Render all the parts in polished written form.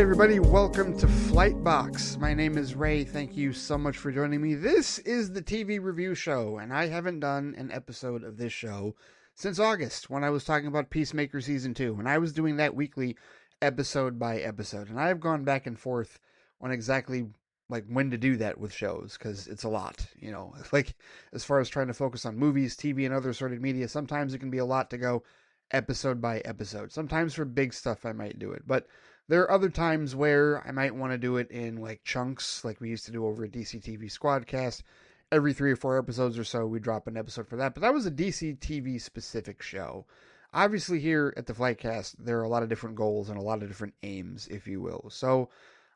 everybody, welcome to FLITE BOX. My name is Ray. Thank you so much for joining me. This is the TV review show, and I haven't done an episode of this show since August when I was talking about Peacemaker Season 2, and I was doing that weekly episode by episode, and I have gone back and forth on exactly when to do that with shows, because it's a lot, as far as trying to focus on movies, TV, and other assorted media, sometimes it can be a lot to go episode by episode. Sometimes for big stuff I might do it, but there are other times where I might want to do it in chunks, like we used to do over at DC TV Squadcast. Every 3 or 4 episodes or so, we drop an episode for that. But that was a DC TV specific show. Obviously, here at the FlightCast, there are a lot of different goals and a lot of different aims, if you will. So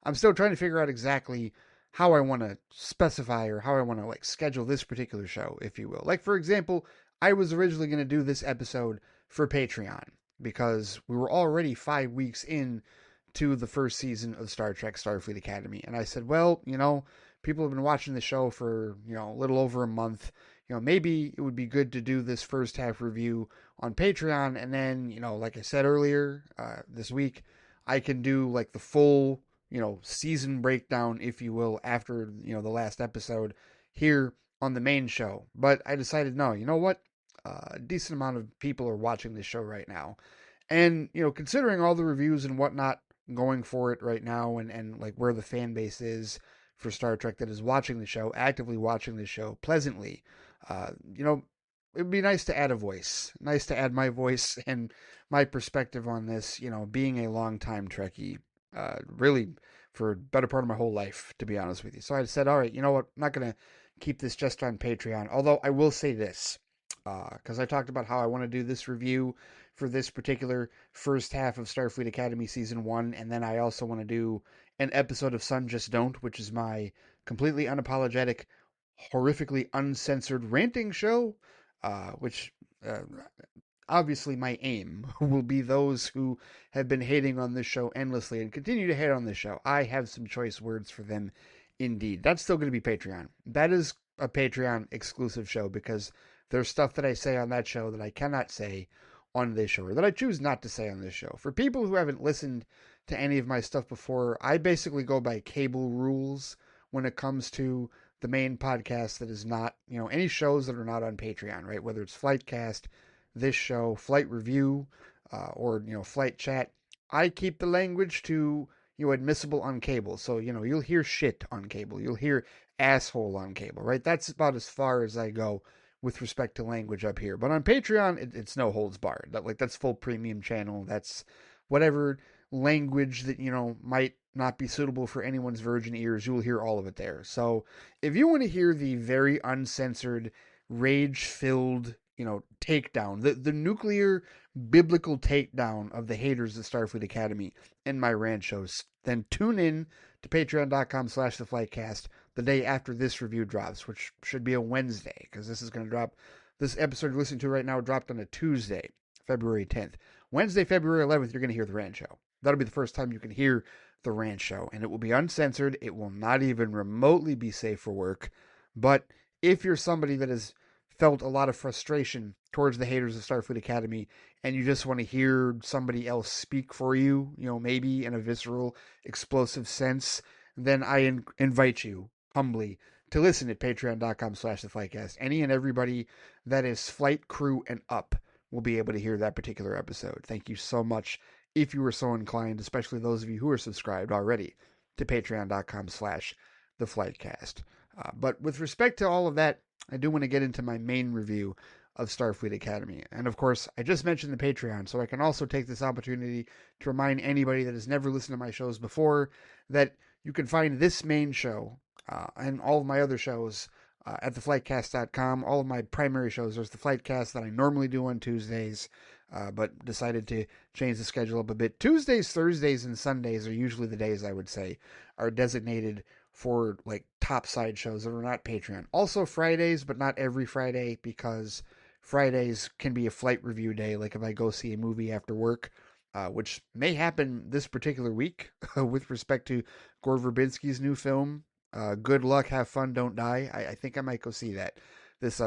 I'm still trying to figure out exactly how I want to specify or how I want to schedule this particular show, if you will. For example, I was originally going to do this episode for Patreon because we were already 5 weeks in to the first season of Star Trek Starfleet Academy. And I said, well, people have been watching the show for, a little over a month. Maybe it would be good to do this first half review on Patreon. And then, like I said earlier, this week, I can do the full, season breakdown, if you will, after, the last episode here on the main show. But I decided, no, you know what? A decent amount of people are watching this show right now. And, considering all the reviews and whatnot going for it right now and where the fan base is for Star Trek that is watching the show, actively watching the show pleasantly, it would be nice to add a voice. Nice to add my voice and my perspective on this, being a longtime Trekkie, really for a better part of my whole life, to be honest with you. So I said, all right, you know what? I'm not going to keep this just on Patreon. Although I will say this, because I talked about how I want to do this review for this particular first half of Starfleet Academy Season 1, and then I also want to do an episode of Sun Just Don't, which is my completely unapologetic, horrifically uncensored ranting show, which obviously my aim will be those who have been hating on this show endlessly and continue to hate on this show. I have some choice words for them indeed. That's still going to be Patreon. That is a Patreon exclusive show because there's stuff that I say on that show that I cannot say on this show, or that I choose not to say on this show. For people who haven't listened to any of my stuff before, I basically go by cable rules when it comes to the main podcast that is not, any shows that are not on Patreon, right? Whether it's FlightCast, this show, Flight Review, or, Flight Chat. I keep the language to, admissible on cable. So, you'll hear shit on cable. You'll hear asshole on cable, right? That's about as far as I go with respect to language up here. But on Patreon, it's no holds barred. That's full premium channel. That's whatever language that, might not be suitable for anyone's virgin ears. You'll hear all of it there. So if you want to hear the very uncensored, rage-filled, takedown, the nuclear biblical takedown of the haters of Starfleet Academy in my rant shows, then tune in to patreon.com/theflightcast the day after this review drops, which should be a Wednesday, because this is going to drop. This episode you're listening to right now dropped on a Tuesday, February 10th. Wednesday, February 11th, you're going to hear the rant show. That'll be the first time you can hear the rant show, and it will be uncensored. It will not even remotely be safe for work. But if you're somebody that has felt a lot of frustration towards the haters of Starfleet Academy, and you just want to hear somebody else speak for you, maybe in a visceral, explosive sense, then I invite you humbly to listen at patreon.com/theflightcast. Any and everybody that is flight crew and up will be able to hear that particular episode. Thank you so much if you were so inclined, especially those of you who are subscribed already to patreon.com/theflightcast. But with respect to all of that, I do want to get into my main review of Starfleet Academy. And of course, I just mentioned the Patreon, so I can also take this opportunity to remind anybody that has never listened to my shows before that you can find this main show and all of my other shows at theflightcast.com. All of my primary shows. There's the FlightCast that I normally do on Tuesdays, but decided to change the schedule up a bit. Tuesdays, Thursdays, and Sundays are usually the days I would say are designated for top side shows that are not Patreon. Also Fridays, but not every Friday, because Fridays can be a flight review day. If I go see a movie after work, which may happen this particular week with respect to Gore Verbinski's new film, Good Luck, Have Fun, Don't Die. I think I might go see that this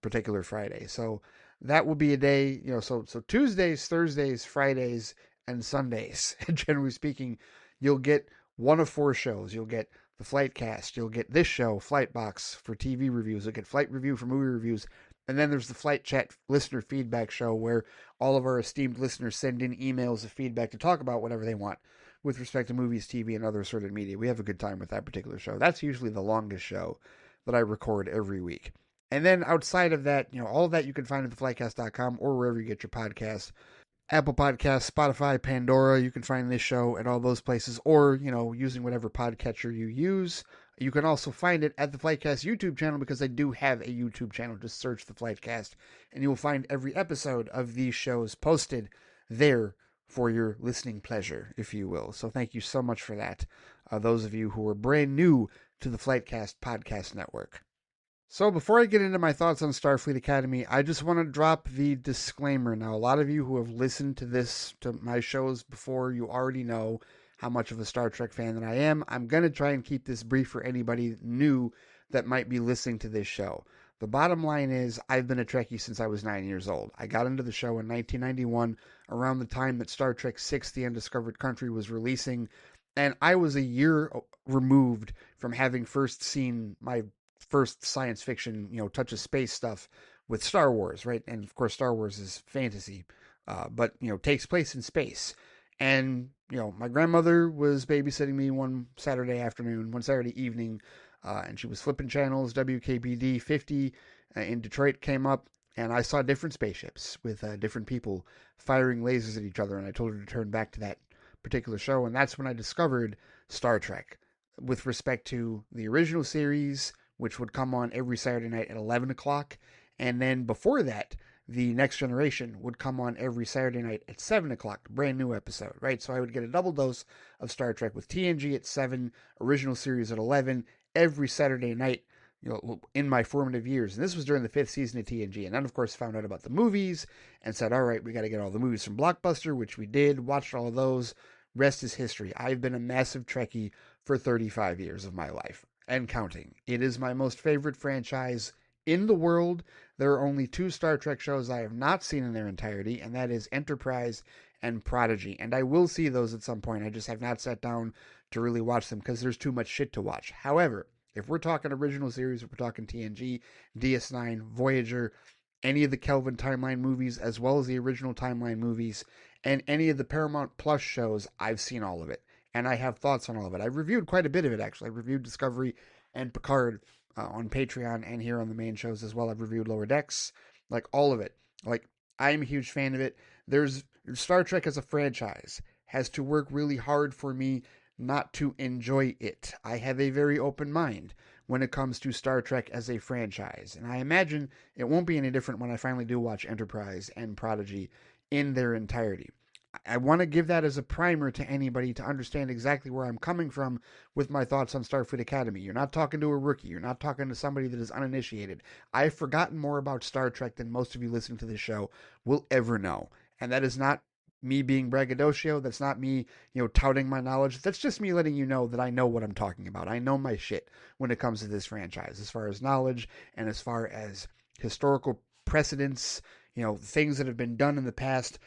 particular Friday. So that will be a day, so Tuesdays, Thursdays, Fridays, and Sundays, generally speaking, you'll get one of 4 shows. You'll get the Flightcast. You'll get this show, Flight Box, for TV reviews. You'll get Flight Review for movie reviews. And then there's the Flight Chat listener feedback show where all of our esteemed listeners send in emails of feedback to talk about whatever they want with respect to movies, TV, and other assorted media. We have a good time with that particular show. That's usually the longest show that I record every week. And then outside of that, all of that you can find at theflightcast.com or wherever you get your podcasts. Apple Podcasts, Spotify, Pandora, you can find this show at all those places, or, using whatever podcatcher you use. You can also find it at the Flightcast YouTube channel because I do have a YouTube channel. Just search the Flightcast, and you will find every episode of these shows posted there for your listening pleasure, if you will. So thank you so much for that, those of you who are brand new to the Flightcast podcast network. So before I get into my thoughts on Starfleet Academy, I just want to drop the disclaimer. Now, a lot of you who have listened to my shows before, you already know how much of a Star Trek fan that I am. I'm going to try and keep this brief for anybody new that might be listening to this show. The bottom line is, I've been a Trekkie since I was 9 years old. I got into the show in 1991, around the time that Star Trek VI: The Undiscovered Country was releasing, and I was a year removed from having first seen my first science fiction, touch of space stuff with Star Wars, right? And of course, Star Wars is fantasy, but takes place in space. And my grandmother was babysitting me one Saturday evening, and she was flipping channels. WKBD 50 in Detroit came up, and I saw different spaceships with different people firing lasers at each other. And I told her to turn back to that particular show, and that's when I discovered Star Trek with respect to the original series, which would come on every Saturday night at 11 o'clock. And then before that, the Next Generation would come on every Saturday night at 7 o'clock, brand new episode, right? So I would get a double dose of Star Trek with TNG at 7, original series at 11, every Saturday night, in my formative years. And this was during the 5th season of TNG. And then, of course, found out about the movies and said, all right, we got to get all the movies from Blockbuster, which we did, watched all of those. Rest is history. I've been a massive Trekkie for 35 years of my life. And counting. It is my most favorite franchise in the world. There are only 2 Star Trek shows I have not seen in their entirety, and that is Enterprise and Prodigy. And I will see those at some point. I just have not sat down to really watch them because there's too much shit to watch. However, if we're talking original series, if we're talking TNG, DS9, Voyager, any of the Kelvin Timeline movies, as well as the original Timeline movies, and any of the Paramount Plus shows, I've seen all of it. And I have thoughts on all of it. I've reviewed quite a bit of it, actually. I've reviewed Discovery and Picard on Patreon and here on the main shows as well. I've reviewed Lower Decks, like all of it. Like, I'm a huge fan of it. There's Star Trek as a franchise has to work really hard for me not to enjoy it. I have a very open mind when it comes to Star Trek as a franchise. And I imagine it won't be any different when I finally do watch Enterprise and Prodigy in their entirety. I want to give that as a primer to anybody to understand exactly where I'm coming from with my thoughts on Starfleet Academy. You're not talking to a rookie. You're not talking to somebody that is uninitiated. I've forgotten more about Star Trek than most of you listening to this show will ever know. And that is not me being braggadocio. That's not me, touting my knowledge. That's just me letting you know that I know what I'm talking about. I know my shit when it comes to this franchise, as far as knowledge and as far as historical precedents, things that have been done in the past,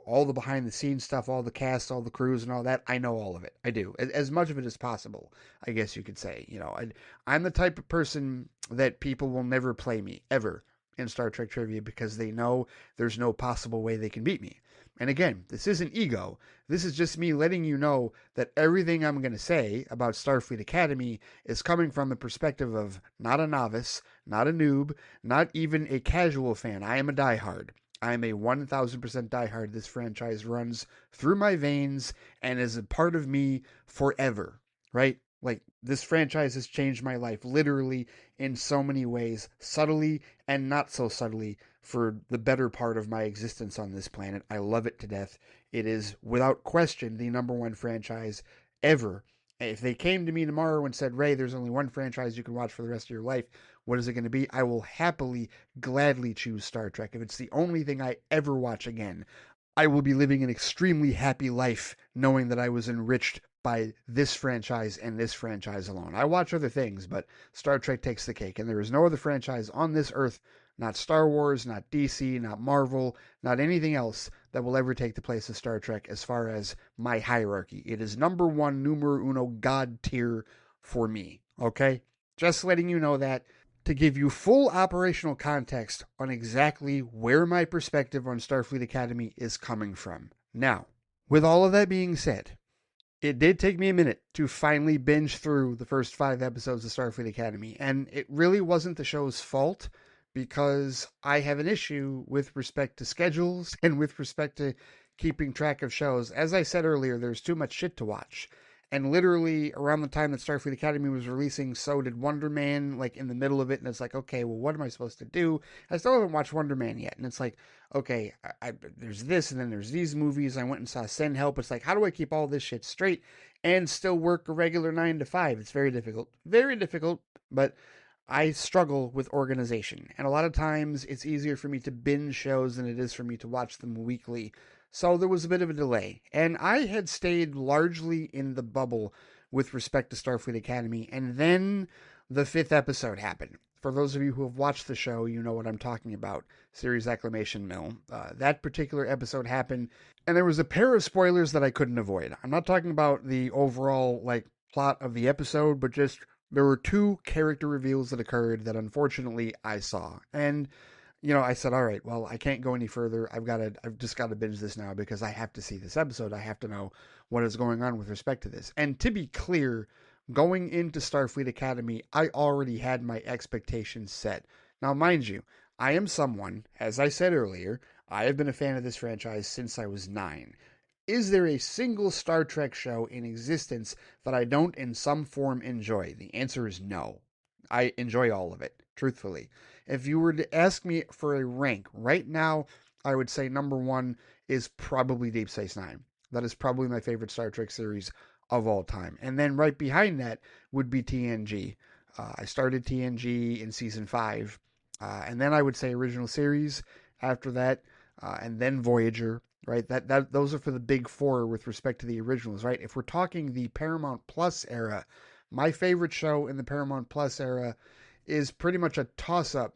all the behind the scenes stuff, all the cast, all the crews and all that. I know all of it. I do. As much of it as possible, I guess you could say. I'm the type of person that people will never play me, ever, in Star Trek trivia because they know there's no possible way they can beat me. And again, this isn't ego. This is just me letting you know that everything I'm going to say about Starfleet Academy is coming from the perspective of not a novice, not a noob, not even a casual fan. I am a diehard. I am a 1,000% diehard. This franchise runs through my veins and is a part of me forever, right? Like, this franchise has changed my life literally in so many ways, subtly and not so subtly, for the better part of my existence on this planet. I love it to death. It is, without question, the number one franchise ever. If they came to me tomorrow and said, Ray, there's only one franchise you can watch for the rest of your life, what is it going to be? I will happily, gladly choose Star Trek. If it's the only thing I ever watch again, I will be living an extremely happy life knowing that I was enriched by this franchise and this franchise alone. I watch other things, but Star Trek takes the cake, and there is no other franchise on this earth Not Star Wars, not DC, not Marvel, not anything else that will ever take the place of Star Trek as far as my hierarchy. It is number one, numero uno, God tier for me. Okay? Just letting you know that to give you full operational context on exactly where my perspective on Starfleet Academy is coming from. Now, with all of that being said, it did take me a minute to finally binge through the first 5 episodes of Starfleet Academy, and it really wasn't the show's fault because I have an issue with respect to schedules and with respect to keeping track of shows. As I said earlier, there's too much shit to watch. And literally around the time that Starfleet Academy was releasing, so did Wonder Man, like in the middle of it. And it's like, okay, well, what am I supposed to do? I still haven't watched Wonder Man yet. And it's like, okay, there's this and then there's these movies. I went and saw Send Help. It's like, how do I keep all this shit straight and still work a regular 9 to 5? It's very difficult. Very difficult, but I struggle with organization. And a lot of times it's easier for me to binge shows than it is for me to watch them weekly. So there was a bit of a delay. And I had stayed largely in the bubble with respect to Starfleet Academy. And then the 5th episode happened. For those of you who have watched the show, you know what I'm talking about. Series Acclamation Mill. That particular episode happened, and there was a pair of spoilers that I couldn't avoid. I'm not talking about the overall plot of the episode, but just there were 2 character reveals that occurred that unfortunately I saw. And I said, all right, well, I can't go any further. I've just got to binge this now because I have to see this episode. I have to know what is going on with respect to this. And to be clear, going into Starfleet Academy, I already had my expectations set. Now, mind you, I am someone, as I said earlier, I have been a fan of this franchise since I was 9. Is there a single Star Trek show in existence that I don't in some form enjoy? The answer is no. I enjoy all of it, truthfully. If you were to ask me for a rank right now, I would say number 1 is probably Deep Space Nine. That is probably my favorite Star Trek series of all time. And then right behind that would be TNG. I started TNG in season 5, and then I would say original series after that, and then Voyager. Right, that those are for the big 4 with respect to the originals. Right, if we're talking the Paramount Plus era, my favorite show in the Paramount Plus era is pretty much a toss-up.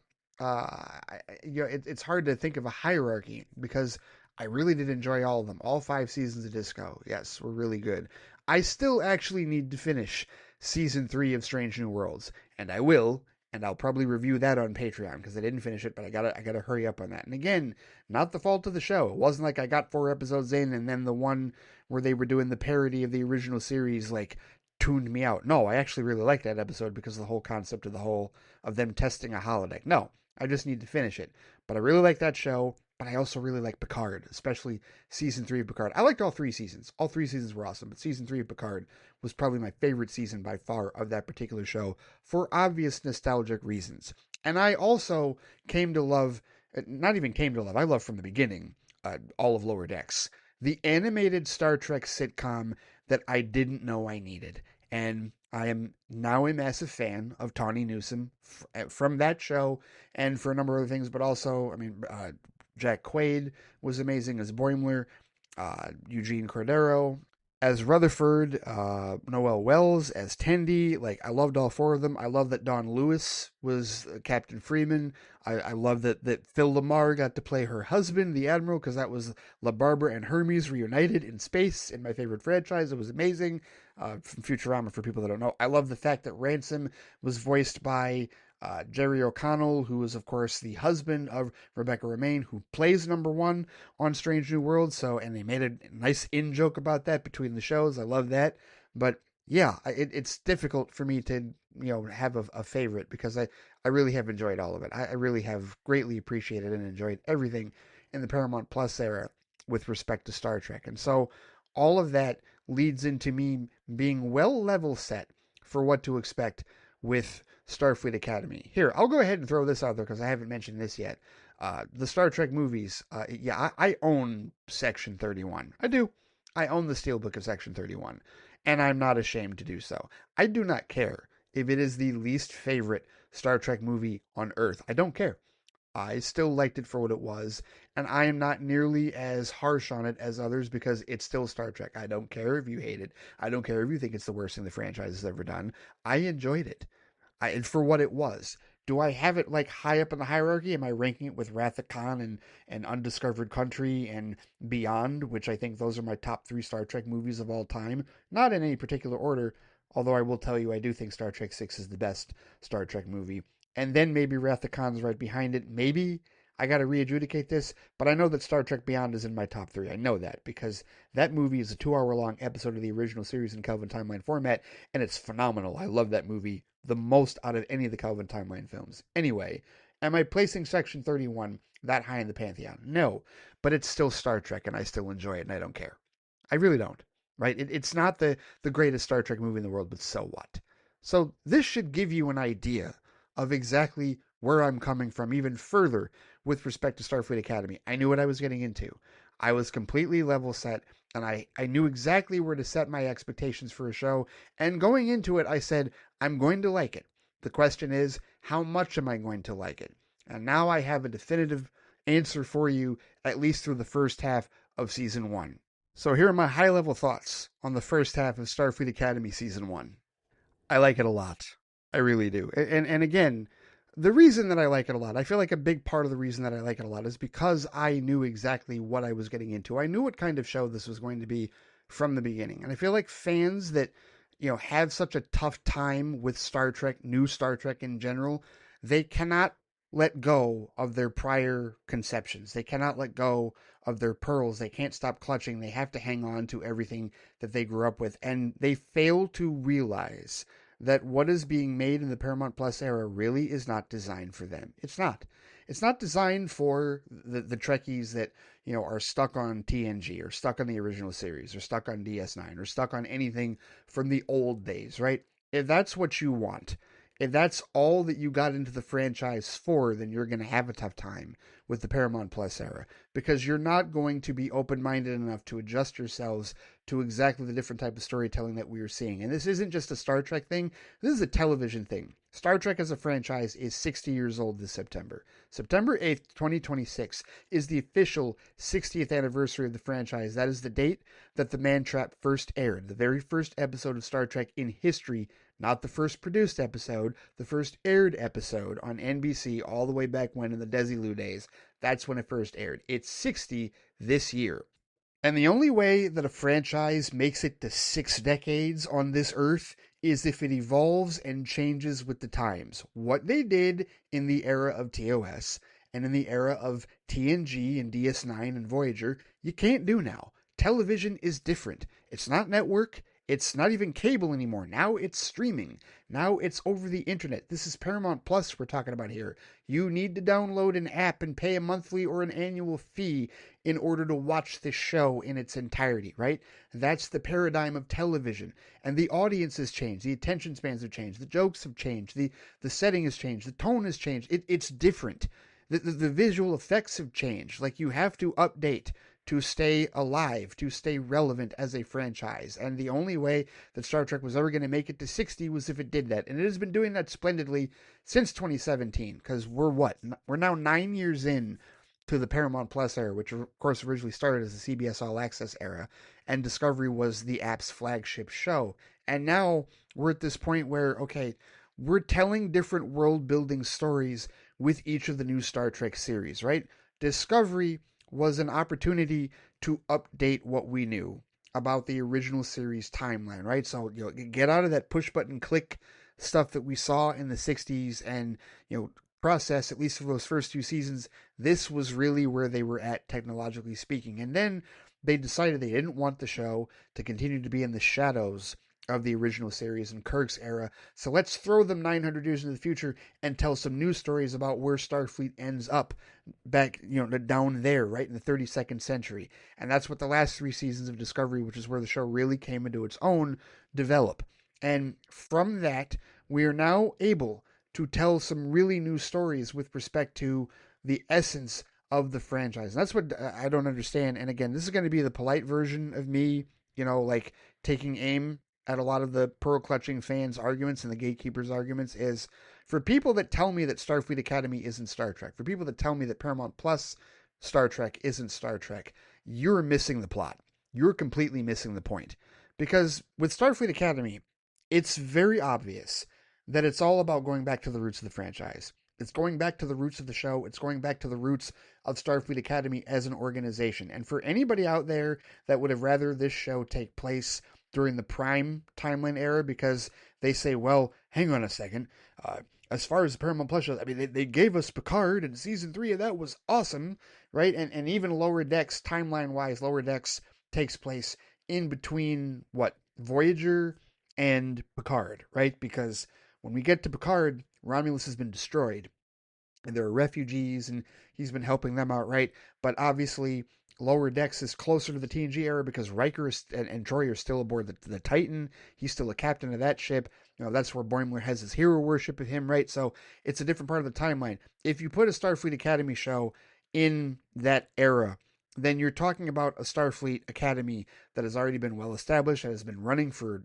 It's hard to think of a hierarchy because I really did enjoy all of them. All 5 seasons of Disco, yes, were really good. I still actually need to finish season 3 of Strange New Worlds, and I will, and I'll probably review that on Patreon because I didn't finish it, but I gotta hurry up on that. And again, not the fault of the show. It wasn't like I got 4 episodes in and then the one where they were doing the parody of the original series tuned me out. No, I actually really liked that episode because of the whole concept of them testing a holodeck. No, I just need to finish it. But I really like that show, but I also really like Picard, especially season 3 of Picard. I liked all 3 seasons. All 3 seasons were awesome, but season 3 of Picard was probably my favorite season by far of that particular show for obvious nostalgic reasons. And I also came to love, not even came to love, I loved from the beginning, all of Lower Decks. The animated Star Trek sitcom that I didn't know I needed. And I am now a massive fan of Tawny Newsome from that show and for a number of other things, but also, Jack Quaid was amazing as Boimler, Eugene Cordero as Rutherford, Noel Wells as Tendi. I loved all 4 of them. I love that Dawn Lewis was Captain Freeman. I love that Phil LaMarr got to play her husband, the Admiral, because that was La Barbara and Hermes reunited in space in my favorite franchise. It was amazing. From Futurama, for people that don't know. I love the fact that Ransom was voiced by Jerry O'Connell, who is, of course, the husband of Rebecca Romaine, who plays number 1 on Strange New Worlds. And they made a nice in-joke about that between the shows. I love that. But yeah, it's difficult for me to, have a favorite because I really have enjoyed all of it. I really have greatly appreciated and enjoyed everything in the Paramount Plus era with respect to Star Trek. And so all of that leads into me being well level set for what to expect with Starfleet Academy. Here, I'll go ahead and throw this out there because I haven't mentioned this yet. The Star Trek movies, I own Section 31. I do. I own the Steelbook of Section 31, and I'm not ashamed to do so. I do not care if it is the least favorite Star Trek movie on Earth. I don't care. I still liked it for what it was, and I am not nearly as harsh on it as others because it's still Star Trek. I don't care if you hate it. I don't care if you think it's the worst thing the franchise has ever done. I enjoyed it for what it was. Do I have it like high up in the hierarchy? Am I ranking it with Wrath of Khan and Undiscovered Country and Beyond, which I think those are my top three Star Trek movies of all time? Not in any particular order, although I will tell you I do think Star Trek 6 is the best Star Trek movie. And then maybe Wrath of Khan's right behind it. Maybe I got to re-adjudicate this, but I know that Star Trek Beyond is in my top three. I know that because that movie is a 2 hour long episode of the original series in Kelvin Timeline format, and it's phenomenal. I love that movie the most out of any of the Kelvin Timeline films. Anyway, am I placing Section 31 that high in the pantheon? No, but it's still Star Trek, and I still enjoy it, and I don't care. I really don't. Right? It's not the greatest Star Trek movie in the world, but so what? So this should give you an idea of exactly where I'm coming from, even further with respect to Starfleet Academy. I knew what I was getting into. I was completely level set, and I knew exactly where to set my expectations for a show. And going into it, I said, I'm going to like it. The question is, how much am I going to like it? And now I have a definitive answer for you, at least through the first half of season one. So here are my high level thoughts on the first half of Starfleet Academy season one. I like it a lot. I really do. And again, the reason that I like it a lot, I feel like a big part of the reason that I like it a lot is because I knew exactly what I was getting into. I knew what kind of show this was going to be from the beginning. And I feel like fans that, have such a tough time with Star Trek, new Star Trek in general, they cannot let go of their prior conceptions. They cannot let go of their pearls. They can't stop clutching. They have to hang on to everything that they grew up with. And they fail to realize that what is being made in the Paramount Plus era really is not designed for them. It's not. It's not designed for the Trekkies that, are stuck on TNG or stuck on the original series or stuck on DS9 or stuck on anything from the old days, right? If that's what you want, if that's all that you got into the franchise for, then you're going to have a tough time with the Paramount Plus era because you're not going to be open-minded enough to adjust yourselves to exactly the different type of storytelling that we are seeing. And this isn't just a Star Trek thing. This is a television thing. Star Trek as a franchise is 60 years old this September. September 8th, 2026 is the official 60th anniversary of the franchise. That is the date that The Man Trap first aired, the very first episode of Star Trek in history, not the first produced episode, the first aired episode on NBC all the way back when in the Desilu days. That's when it first aired. It's 60 this year. And the only way that a franchise makes it to 6 decades on this earth is if it evolves and changes with the times. What they did in the era of TOS and in the era of TNG and DS9 and Voyager, you can't do now. Television is different. It's not network. It's not even cable anymore. Now it's streaming. Now it's over the internet. This is Paramount Plus we're talking about here. You need to download an app and pay a monthly or an annual fee in order to watch this show in its entirety, right? That's the paradigm of television. And the audience has changed. The attention spans have changed. The jokes have changed. The setting has changed. The tone has changed. It's different. The visual effects have changed. Like you have to update to stay alive, to stay relevant as a franchise. And the only way that Star Trek was ever going to make it to 60 was if it did that. And it has been doing that splendidly since 2017, because we're what? We're now 9 years in to the Paramount Plus era, which of course originally started as the CBS All Access era, and Discovery was the app's flagship show. And now we're at this point where, okay, we're telling different world building stories with each of the new Star Trek series, right? Discovery was an opportunity to update what we knew about the original series timeline, right? So, get out of that push button click stuff that we saw in the 60s and, process, at least for those first 2 seasons, this was really where they were at technologically speaking. And then they decided they didn't want the show to continue to be in the shadows of the original series in Kirk's era. So let's throw them 900 years into the future and tell some new stories about where Starfleet ends up back, down there, right in the 32nd century. And that's what the last 3 seasons of Discovery, which is where the show really came into its own, develop. And from that, we are now able to tell some really new stories with respect to the essence of the franchise. And that's what I don't understand. And again, this is going to be the polite version of me, like taking aim at a lot of the pearl clutching fans' arguments and the gatekeepers' arguments is for people that tell me that Starfleet Academy isn't Star Trek, for people that tell me that Paramount Plus Star Trek isn't Star Trek, you're missing the plot. You're completely missing the point. Because with Starfleet Academy, it's very obvious that it's all about going back to the roots of the franchise. It's going back to the roots of the show. It's going back to the roots of Starfleet Academy as an organization. And for anybody out there that would have rather this show take place during the prime timeline era because they say, well, hang on a second. As far as the Paramount Plus shows, I mean, they gave us Picard in season 3, and that was awesome, right? And even Lower Decks, timeline wise, Lower Decks takes place in between what? Voyager and Picard, right? Because when we get to Picard, Romulus has been destroyed and there are refugees and he's been helping them out, right? But obviously, Lower Decks is closer to the TNG era because Riker and Troy are still aboard the Titan. He's still a captain of that ship. You know, that's where Boimler has his hero worship of him, right? So it's a different part of the timeline. If you put a Starfleet Academy show in that era, then you're talking about a Starfleet Academy that has already been well established, that has been running for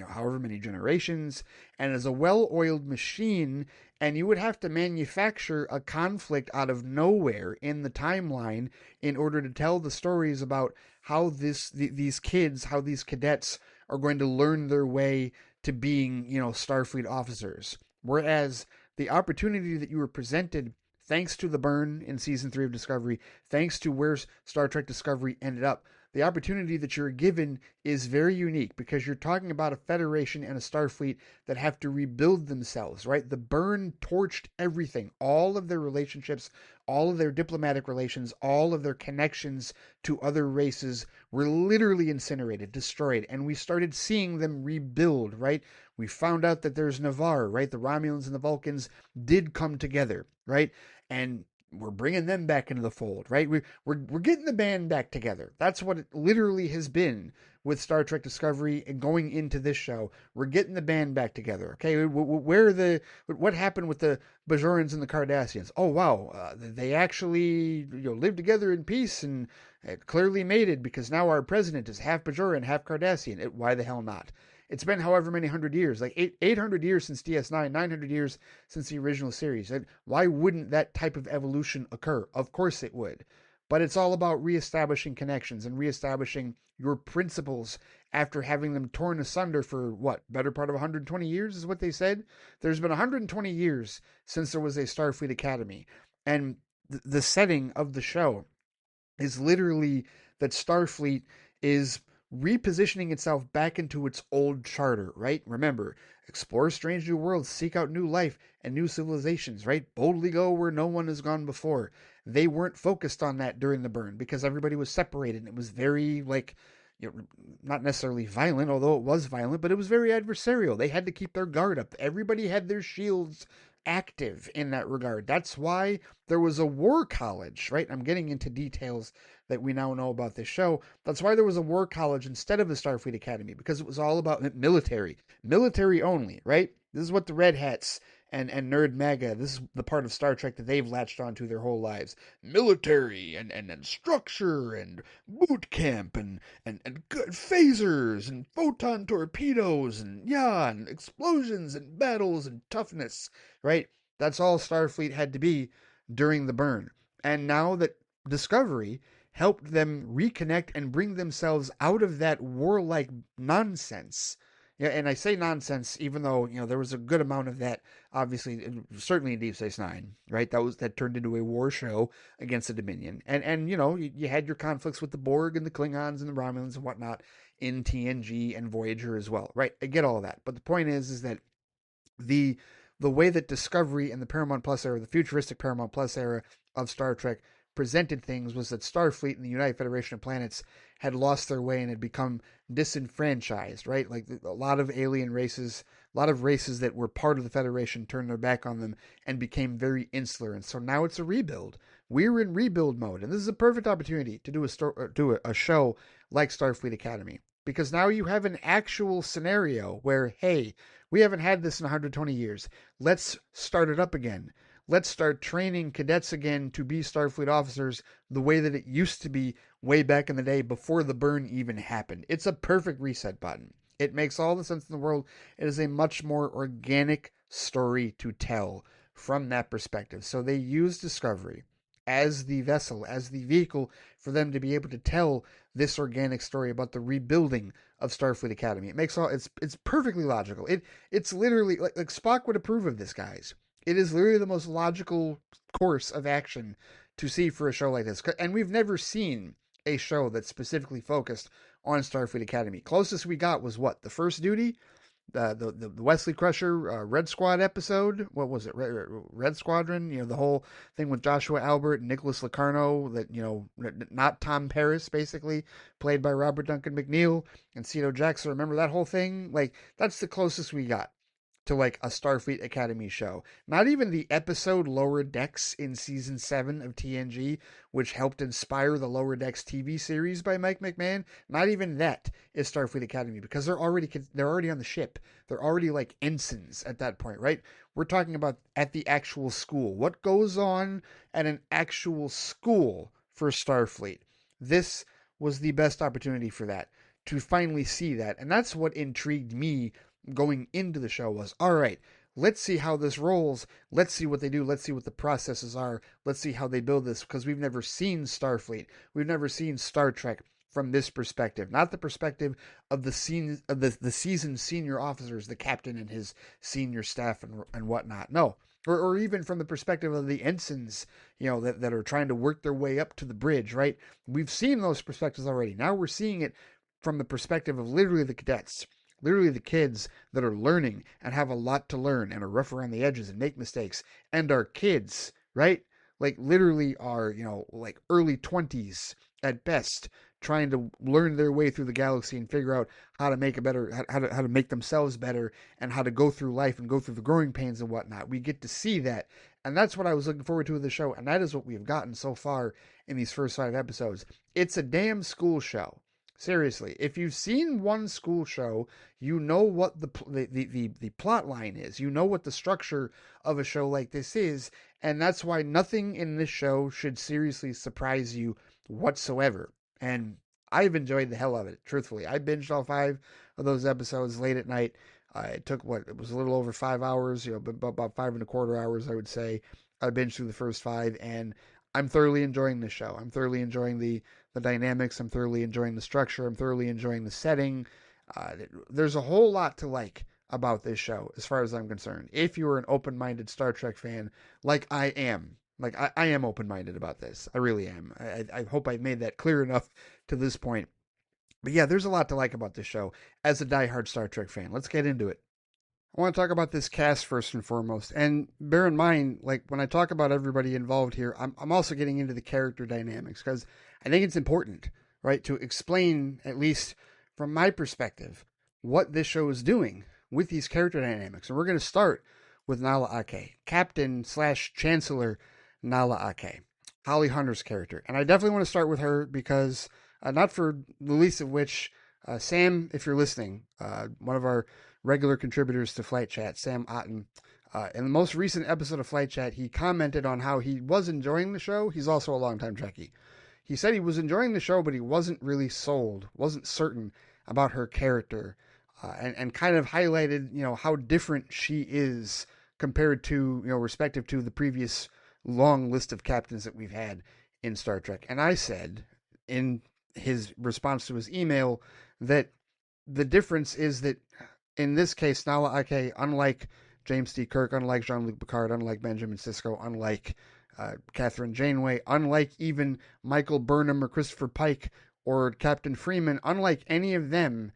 however many generations, and is a well-oiled machine. And you would have to manufacture a conflict out of nowhere in the timeline in order to tell the stories about how these kids, how these cadets are going to learn their way to being, Starfleet officers. Whereas the opportunity that you were presented thanks to the burn in season 3 of Discovery, thanks to where Star Trek Discovery ended up, the opportunity that you're given is very unique because you're talking about a Federation and a Starfleet that have to rebuild themselves, right? The burn torched everything, all of their relationships, all of their diplomatic relations, all of their connections to other races were literally incinerated, destroyed, and we started seeing them rebuild, right? We found out that there's Navarre, right? The Romulans and the Vulcans did come together, right? And we're bringing them back into the fold, right? We're getting the band back together. That's what it literally has been with Star Trek Discovery and going into this show. We're getting the band back together. Okay, what happened with the Bajorans and the Cardassians? Oh wow, they actually lived together in peace and clearly mated because now our president is half Bajoran, half Cardassian. Why the hell not? It's been however many hundred years, like 800 years since DS9, 900 years since the original series. And why wouldn't that type of evolution occur? Of course it would. But it's all about reestablishing connections and reestablishing your principles after having them torn asunder for what? Better part of 120 years is what they said? There's been 120 years since there was a Starfleet Academy. And the setting of the show is literally that Starfleet is repositioning itself back into its old charter, right? Remember, explore strange new worlds, seek out new life and new civilizations, right? Boldly go where no one has gone before. They weren't focused on that during the burn because everybody was separated and it was very not necessarily violent, although it was violent, but it was very adversarial. They had to keep their guard up. Everybody had their shields active in that regard. That's why there was a war college, right? I'm getting into details that we now know about this show. That's why there was a war college instead of the Starfleet Academy, because it was all about military only, right? This is what the Red Hats and Nerd MAGA, this is the part of Star Trek that they've latched onto their whole lives. Military and structure and boot camp and good phasers and photon torpedoes and explosions and battles and toughness, right? That's all Starfleet had to be during the burn. And now that Discovery helped them reconnect and bring themselves out of that warlike nonsense. Yeah, and I say nonsense, even though there was a good amount of that. Obviously, certainly in Deep Space Nine, right? That turned into a war show against the Dominion, and you had your conflicts with the Borg and the Klingons and the Romulans and whatnot in TNG and Voyager as well, right? I get all of that, but the point is that the way that Discovery and the Paramount Plus era, the futuristic Paramount Plus era of Star Trek presented things was that Starfleet and the United Federation of Planets had lost their way and had become disenfranchised, right? Like a lot of alien races, a lot of races that were part of the Federation turned their back on them and became very insular. And so now it's a rebuild. We're in rebuild mode. And this is a perfect opportunity to do a show like Starfleet Academy. Because now you have an actual scenario where, hey, we haven't had this in 120 years. Let's start it up again. Let's start training cadets again to be Starfleet officers the way that it used to be way back in the day before the burn even happened. It's a perfect reset button. It makes all the sense in the world. It is a much more organic story to tell from that perspective. So they use Discovery as the vessel, as the vehicle for them to be able to tell this organic story about the rebuilding of Starfleet Academy. It makes all it's perfectly logical. It's literally like Spock would approve of this, guys. It is literally the most logical course of action to see for a show like this. And we've never seen a show that's specifically focused on Starfleet Academy. Closest we got was what? The First Duty? The Wesley Crusher Red Squad episode. What was it? Red Squadron. You know, the whole thing with Joshua Albert and Nicholas Locarno. That, you know, not Tom Paris, basically played by Robert Duncan McNeil and Cito Jackson. Remember that whole thing? Like, that's the closest we got to like a Starfleet Academy show. Not even the episode Lower Decks in season 7 of TNG, which helped inspire the Lower Decks TV series by Mike McMahon. Not even that is Starfleet Academy, because they're already on the ship. They're already like ensigns at that point, right? We're talking about at the actual school. What goes on at an actual school for Starfleet? This was the best opportunity for that, to finally see that. And that's what intrigued me going into the show was, all right, let's see how this rolls. Let's see what they do. Let's see what the processes are. Let's see how they build this, because we've never seen Starfleet. We've never seen Star Trek from this perspective, not the perspective of the seasoned senior officers, the captain and his senior staff and whatnot. No, or even from the perspective of the ensigns, you know, that are trying to work their way up to the bridge, right? We've seen those perspectives already. Now we're seeing it from the perspective of literally the cadets. Literally the kids that are learning and have a lot to learn and are rough around the edges and make mistakes and are kids, right? Like literally are, you know, like early 20s at best, trying to learn their way through the galaxy and figure out how to make a better, how to make themselves better and how to go through life and go through the growing pains and whatnot. We get to see that. And that's what I was looking forward to with the show. And that is what we've gotten so far in these first 5 episodes. It's a damn school show. Seriously, if you've seen one school show, you know what the plot line is. You know what the structure of a show like this is, and that's why nothing in this show should seriously surprise you whatsoever. And I've enjoyed the hell of it, truthfully. I binged all 5 of those episodes late at night. It took it was a little over 5 hours, you know, about 5.25 hours, I would say. I binged through the first 5, and I'm thoroughly enjoying this show. I'm thoroughly enjoying the dynamics. I'm thoroughly enjoying the structure. I'm thoroughly enjoying the setting. There's a whole lot to like about this show, as far as I'm concerned. If you're an open-minded Star Trek fan, like I am, I am open-minded about this. I really am. I hope I've made that clear enough to this point. But yeah, there's a lot to like about this show as a diehard Star Trek fan. Let's get into it. I want to talk about this cast first and foremost. And bear in mind, like when I talk about everybody involved here, I'm also getting into the character dynamics, because I think it's important, right, to explain, at least from my perspective, what this show is doing with these character dynamics. And we're going to start with Nala Ake, Captain/Chancellor Nala Ake, Holly Hunter's character. And I definitely want to start with her because, not for the least of which, Sam, if you're listening, one of our regular contributors to Flight Chat, Sam Otten, in the most recent episode of Flight Chat, he commented on how he was enjoying the show. He's also a longtime Trekkie. He said he was enjoying the show, but he wasn't really sold, wasn't certain about her character, and kind of highlighted, you know, how different she is compared to, you know, respective to the previous long list of captains that we've had in Star Trek. And I said, in his response to his email, that the difference is that in this case, Nala Ake, unlike James T. Kirk, unlike Jean-Luc Picard, unlike Benjamin Sisko, unlike Catherine Janeway, unlike even Michael Burnham or Christopher Pike or Captain Freeman, unlike any of them,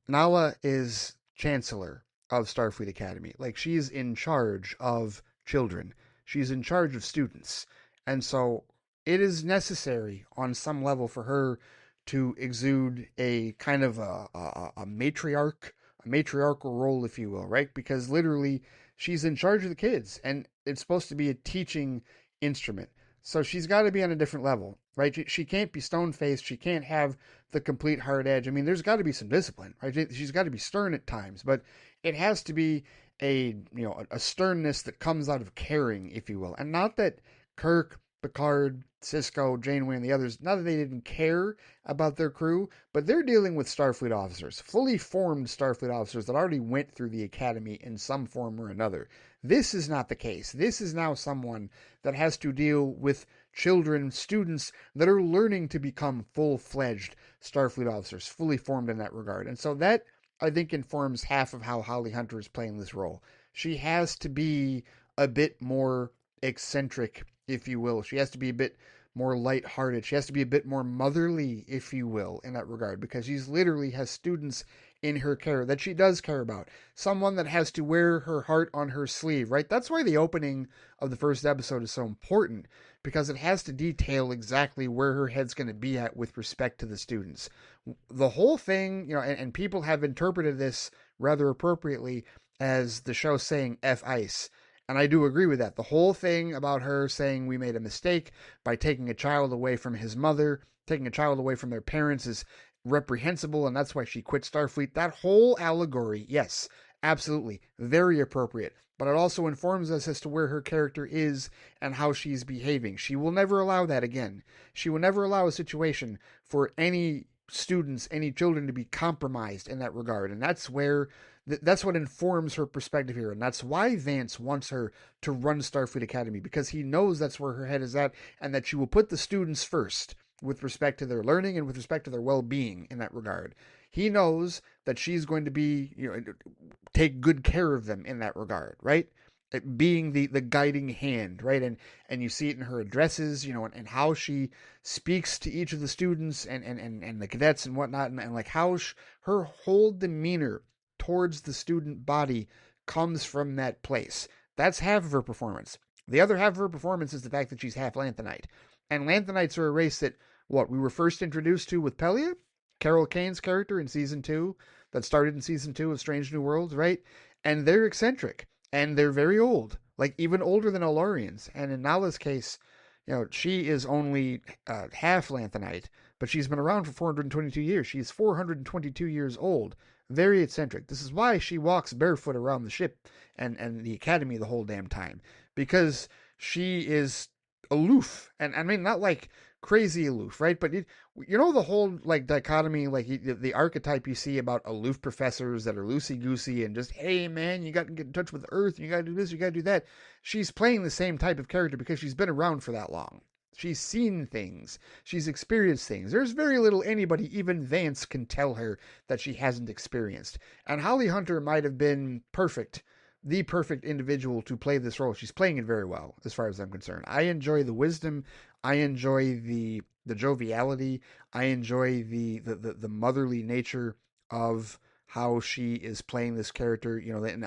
Nala is Chancellor of Starfleet Academy. Like, she's in charge of children. She's in charge of students. And so it is necessary on some level for her to exude a kind of a matriarchal role, if you will, right? Because literally she's in charge of the kids and it's supposed to be a teaching instrument. So she's got to be on a different level, right? She can't be stone-faced. She can't have the complete hard edge. I mean, there's got to be some discipline, right? She's got to be stern at times, but it has to be a sternness that comes out of caring, if you will. And not that Kirk, Picard, Sisko, Janeway, and the others, not that they didn't care about their crew, but they're dealing with Starfleet officers, fully formed Starfleet officers that already went through the Academy in some form or another. This is not the case. This is now someone that has to deal with children, students that are learning to become full-fledged Starfleet officers, fully formed in that regard. And so that, I think, informs half of how Holly Hunter is playing this role. She has to be a bit more eccentric, if you will. She has to be a bit more lighthearted. She has to be a bit more motherly, if you will, in that regard, because she's literally has students in her care that she does care about. Someone that has to wear her heart on her sleeve, right? That's why the opening of the first episode is so important, because it has to detail exactly where her head's going to be at with respect to the students. The whole thing, and people have interpreted this rather appropriately as the show saying F ice. And I do agree with that. The whole thing about her saying we made a mistake by taking a child away from his mother, taking a child away from their parents is reprehensible, and that's why she quit Starfleet. That whole allegory, yes, absolutely, very appropriate. But it also informs us as to where her character is and how she's behaving. She will never allow that again. She will never allow a situation for any students, any children to be compromised in that regard. And that's where that's what informs her perspective here. And that's why Vance wants her to run Starfleet Academy, because he knows that's where her head is at, and that she will put the students first with respect to their learning and with respect to their well-being in that regard. He knows that she's going to be, take good care of them in that regard, right? Being the guiding hand, right? And you see it in her addresses, and how she speaks to each of the students and the cadets and whatnot, and like how her whole demeanor towards the student body comes from that place. That's half of her performance. The other half of her performance is the fact that she's half Lanthanite. And Lanthanites are a race that, we were first introduced to with Pelia, Carol Kane's character in season 2, that started in season 2 of Strange New Worlds, right? And they're eccentric, and they're very old, like even older than Olarians. And in Nala's case, she is only half Lanthanite, but she's been around for 422 years. She's 422 years old. Very eccentric. This is why she walks barefoot around the ship and the academy the whole damn time, because she is aloof, and I mean not like crazy aloof, right? But the whole like dichotomy, like the archetype you see about aloof professors that are loosey goosey and just, hey man, you got to get in touch with Earth, you got to do this, you got to do that. She's playing the same type of character because she's been around for that long. She's seen things. She's experienced things. There's very little anybody, even Vance, can tell her that she hasn't experienced. And Holly Hunter might have been the perfect individual to play this role. She's playing it very well, as far as I'm concerned. I enjoy the wisdom. I enjoy the joviality. I enjoy the motherly nature of how she is playing this character, and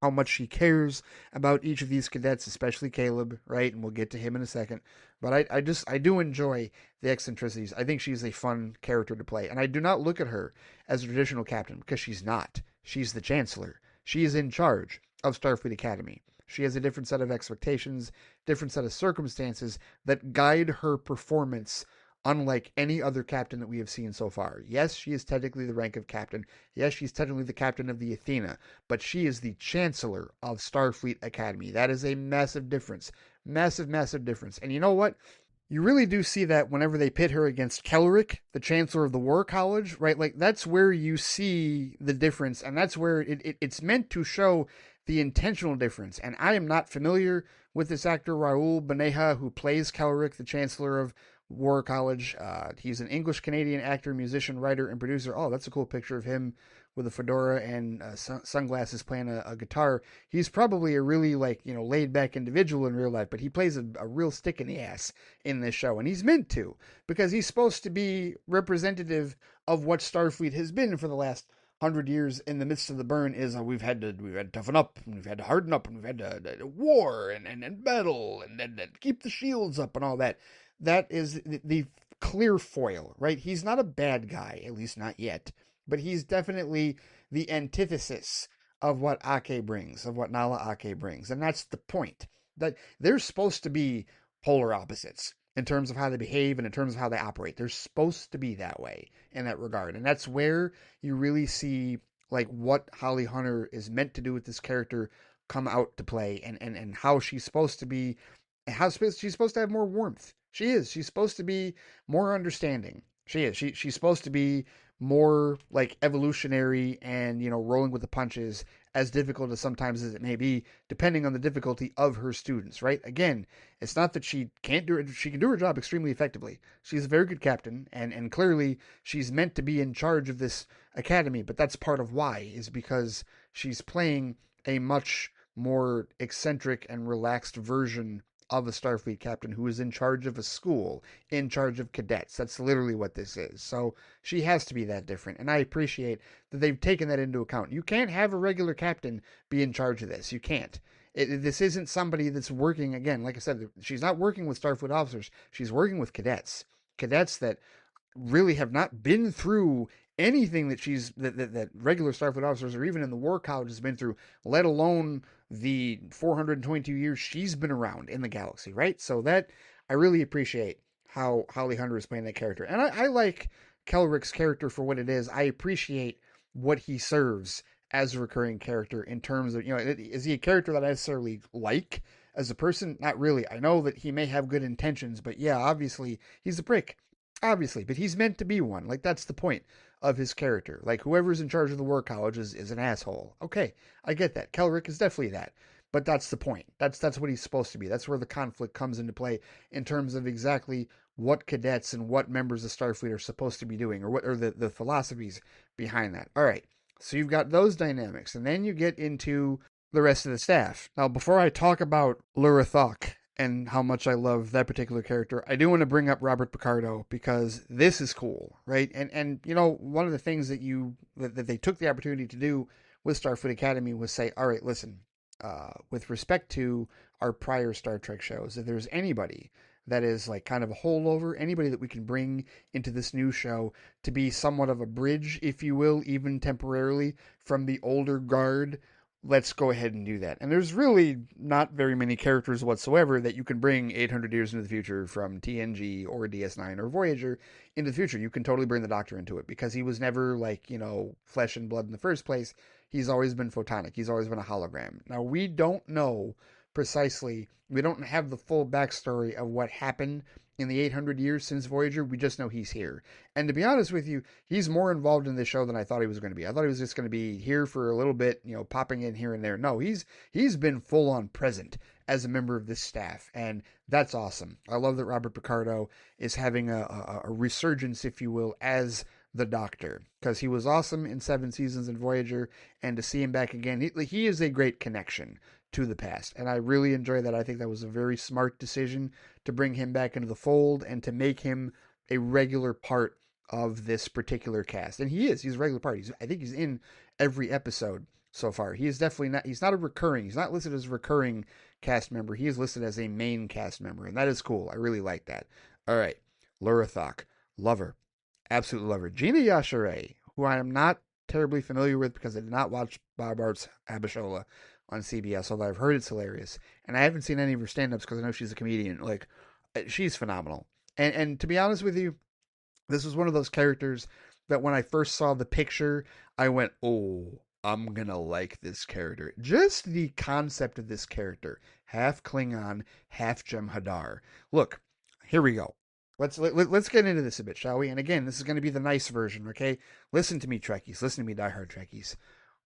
how much she cares about each of these cadets, especially Caleb, right? And we'll get to him in a second. But I do enjoy the eccentricities. I think she's a fun character to play. And I do not look at her as a traditional captain, because she's not. She's the Chancellor. She is in charge of Starfleet Academy. She has a different set of expectations, different set of circumstances that guide her performance, unlike any other captain that we have seen so far. Yes, she is technically the rank of captain. Yes, she's technically the captain of the Athena, but she is the Chancellor of Starfleet Academy. That is a massive difference. Massive, massive difference. And you know what? You really do see that whenever they pit her against Kellerick, the Chancellor of the War College, right? Like, that's where you see the difference, and that's where it's meant to show the intentional difference. And I am not familiar with this actor, Raul Beneja, who plays Kellerick, the Chancellor of War College. He's an English-Canadian actor, musician, writer, and producer. Oh, that's a cool picture of him with a fedora and sunglasses playing a guitar. He's probably a really laid-back individual in real life, but he plays a real stick in the ass in this show, and he's meant to, because he's supposed to be representative of what Starfleet has been for the last 100 years in the midst of the burn. Is we've had to toughen up, and we've had to harden up, and we've had to war and battle and keep the shields up and all that. That is the clear foil, right? He's not a bad guy, at least not yet, but he's definitely the antithesis of what Ake brings, of what Nala Ake brings. And that's the point, that they're supposed to be polar opposites in terms of how they behave and in terms of how they operate. They're supposed to be that way in that regard. And that's where you really see what Holly Hunter is meant to do with this character come out to play, and how she's supposed to be, how she's supposed to have more warmth. She is. She's supposed to be more understanding. She is. She's supposed to be more evolutionary and rolling with the punches, as difficult as sometimes as it may be, depending on the difficulty of her students, right? Again, it's not that she can't do it, she can do her job extremely effectively. She's a very good captain, and clearly she's meant to be in charge of this academy, but that's part of why, is because she's playing a much more eccentric and relaxed version of a Starfleet captain who is in charge of a school, in charge of cadets. That's literally what this is. So she has to be that different. And I appreciate that they've taken that into account. You can't have a regular captain be in charge of this. You can't. This isn't somebody that's working, again, like I said, she's not working with Starfleet officers. She's working with cadets. Cadets that really have not been through anything that regular Starfleet officers or even in the War College has been through, let alone the 422 years she's been around in the galaxy, right? So that I really appreciate how Holly Hunter is playing that character, and I like Kelrick's character for what it is. I appreciate what he serves as a recurring character in terms of, is he a character that I necessarily like as a person? Not really. I know that he may have good intentions, but yeah, obviously he's a prick. Obviously, but he's meant to be one. Like, that's the point of his character. Like, whoever's in charge of the War College is an asshole. Okay, I get that. Kelrick is definitely that. But that's the point. That's what he's supposed to be. That's where the conflict comes into play in terms of exactly what cadets and what members of Starfleet are supposed to be doing, or what are the philosophies behind that. All right. So you've got those dynamics, and then you get into the rest of the staff. Now, before I talk about Lurathok and how much I love that particular character, I do want to bring up Robert Picardo, because this is cool, right? And one of the things that they took the opportunity to do with Starfleet Academy was say, all right, listen, with respect to our prior Star Trek shows, if there's anybody that is like kind of a holdover, anybody that we can bring into this new show to be somewhat of a bridge, if you will, even temporarily, from the older guard, let's go ahead and do that. And there's really not very many characters whatsoever that you can bring 800 years into the future from TNG or DS9 or Voyager into the future. You can totally bring the Doctor into it, because he was never like, flesh and blood in the first place. He's always been photonic. He's always been a hologram. Now, we don't know precisely, we don't have the full backstory of what happened in the 800 years since Voyager. We just know he's here. And to be honest with you, he's more involved in this show than I thought he was going to be. I thought he was just going to be here for a little bit, popping in here and there. No, he's been full on present as a member of this staff, and that's awesome. I love that Robert Picardo is having a resurgence, if you will, as the Doctor, because he was awesome in 7 seasons in Voyager, and to see him back again, he is a great connection to the past, and I really enjoy that. I think that was a very smart decision to bring him back into the fold and to make him a regular part of this particular cast. And he's a regular part. I think he's in every episode so far. He is definitely not, he's not he's not listed as a recurring cast member. He is listed as a main cast member, and that is cool. I really like that. All right, Lurathok, love her. Absolutely love her. Gina Yashere, who I am not terribly familiar with because I did not watch Bob Art's Abishola on CBS, although I've heard it's hilarious. And I haven't seen any of her stand-ups because I know she's a comedian. Like, she's phenomenal. And to be honest with you, this was one of those characters that when I first saw the picture, I went, oh, I'm going to like this character. Just the concept of this character. Half Klingon, half Jem'Hadar. Look, here we go. Let's get into this a bit, shall we? And again, this is going to be the nice version, okay? Listen to me, Trekkies. Listen to me, diehard Trekkies.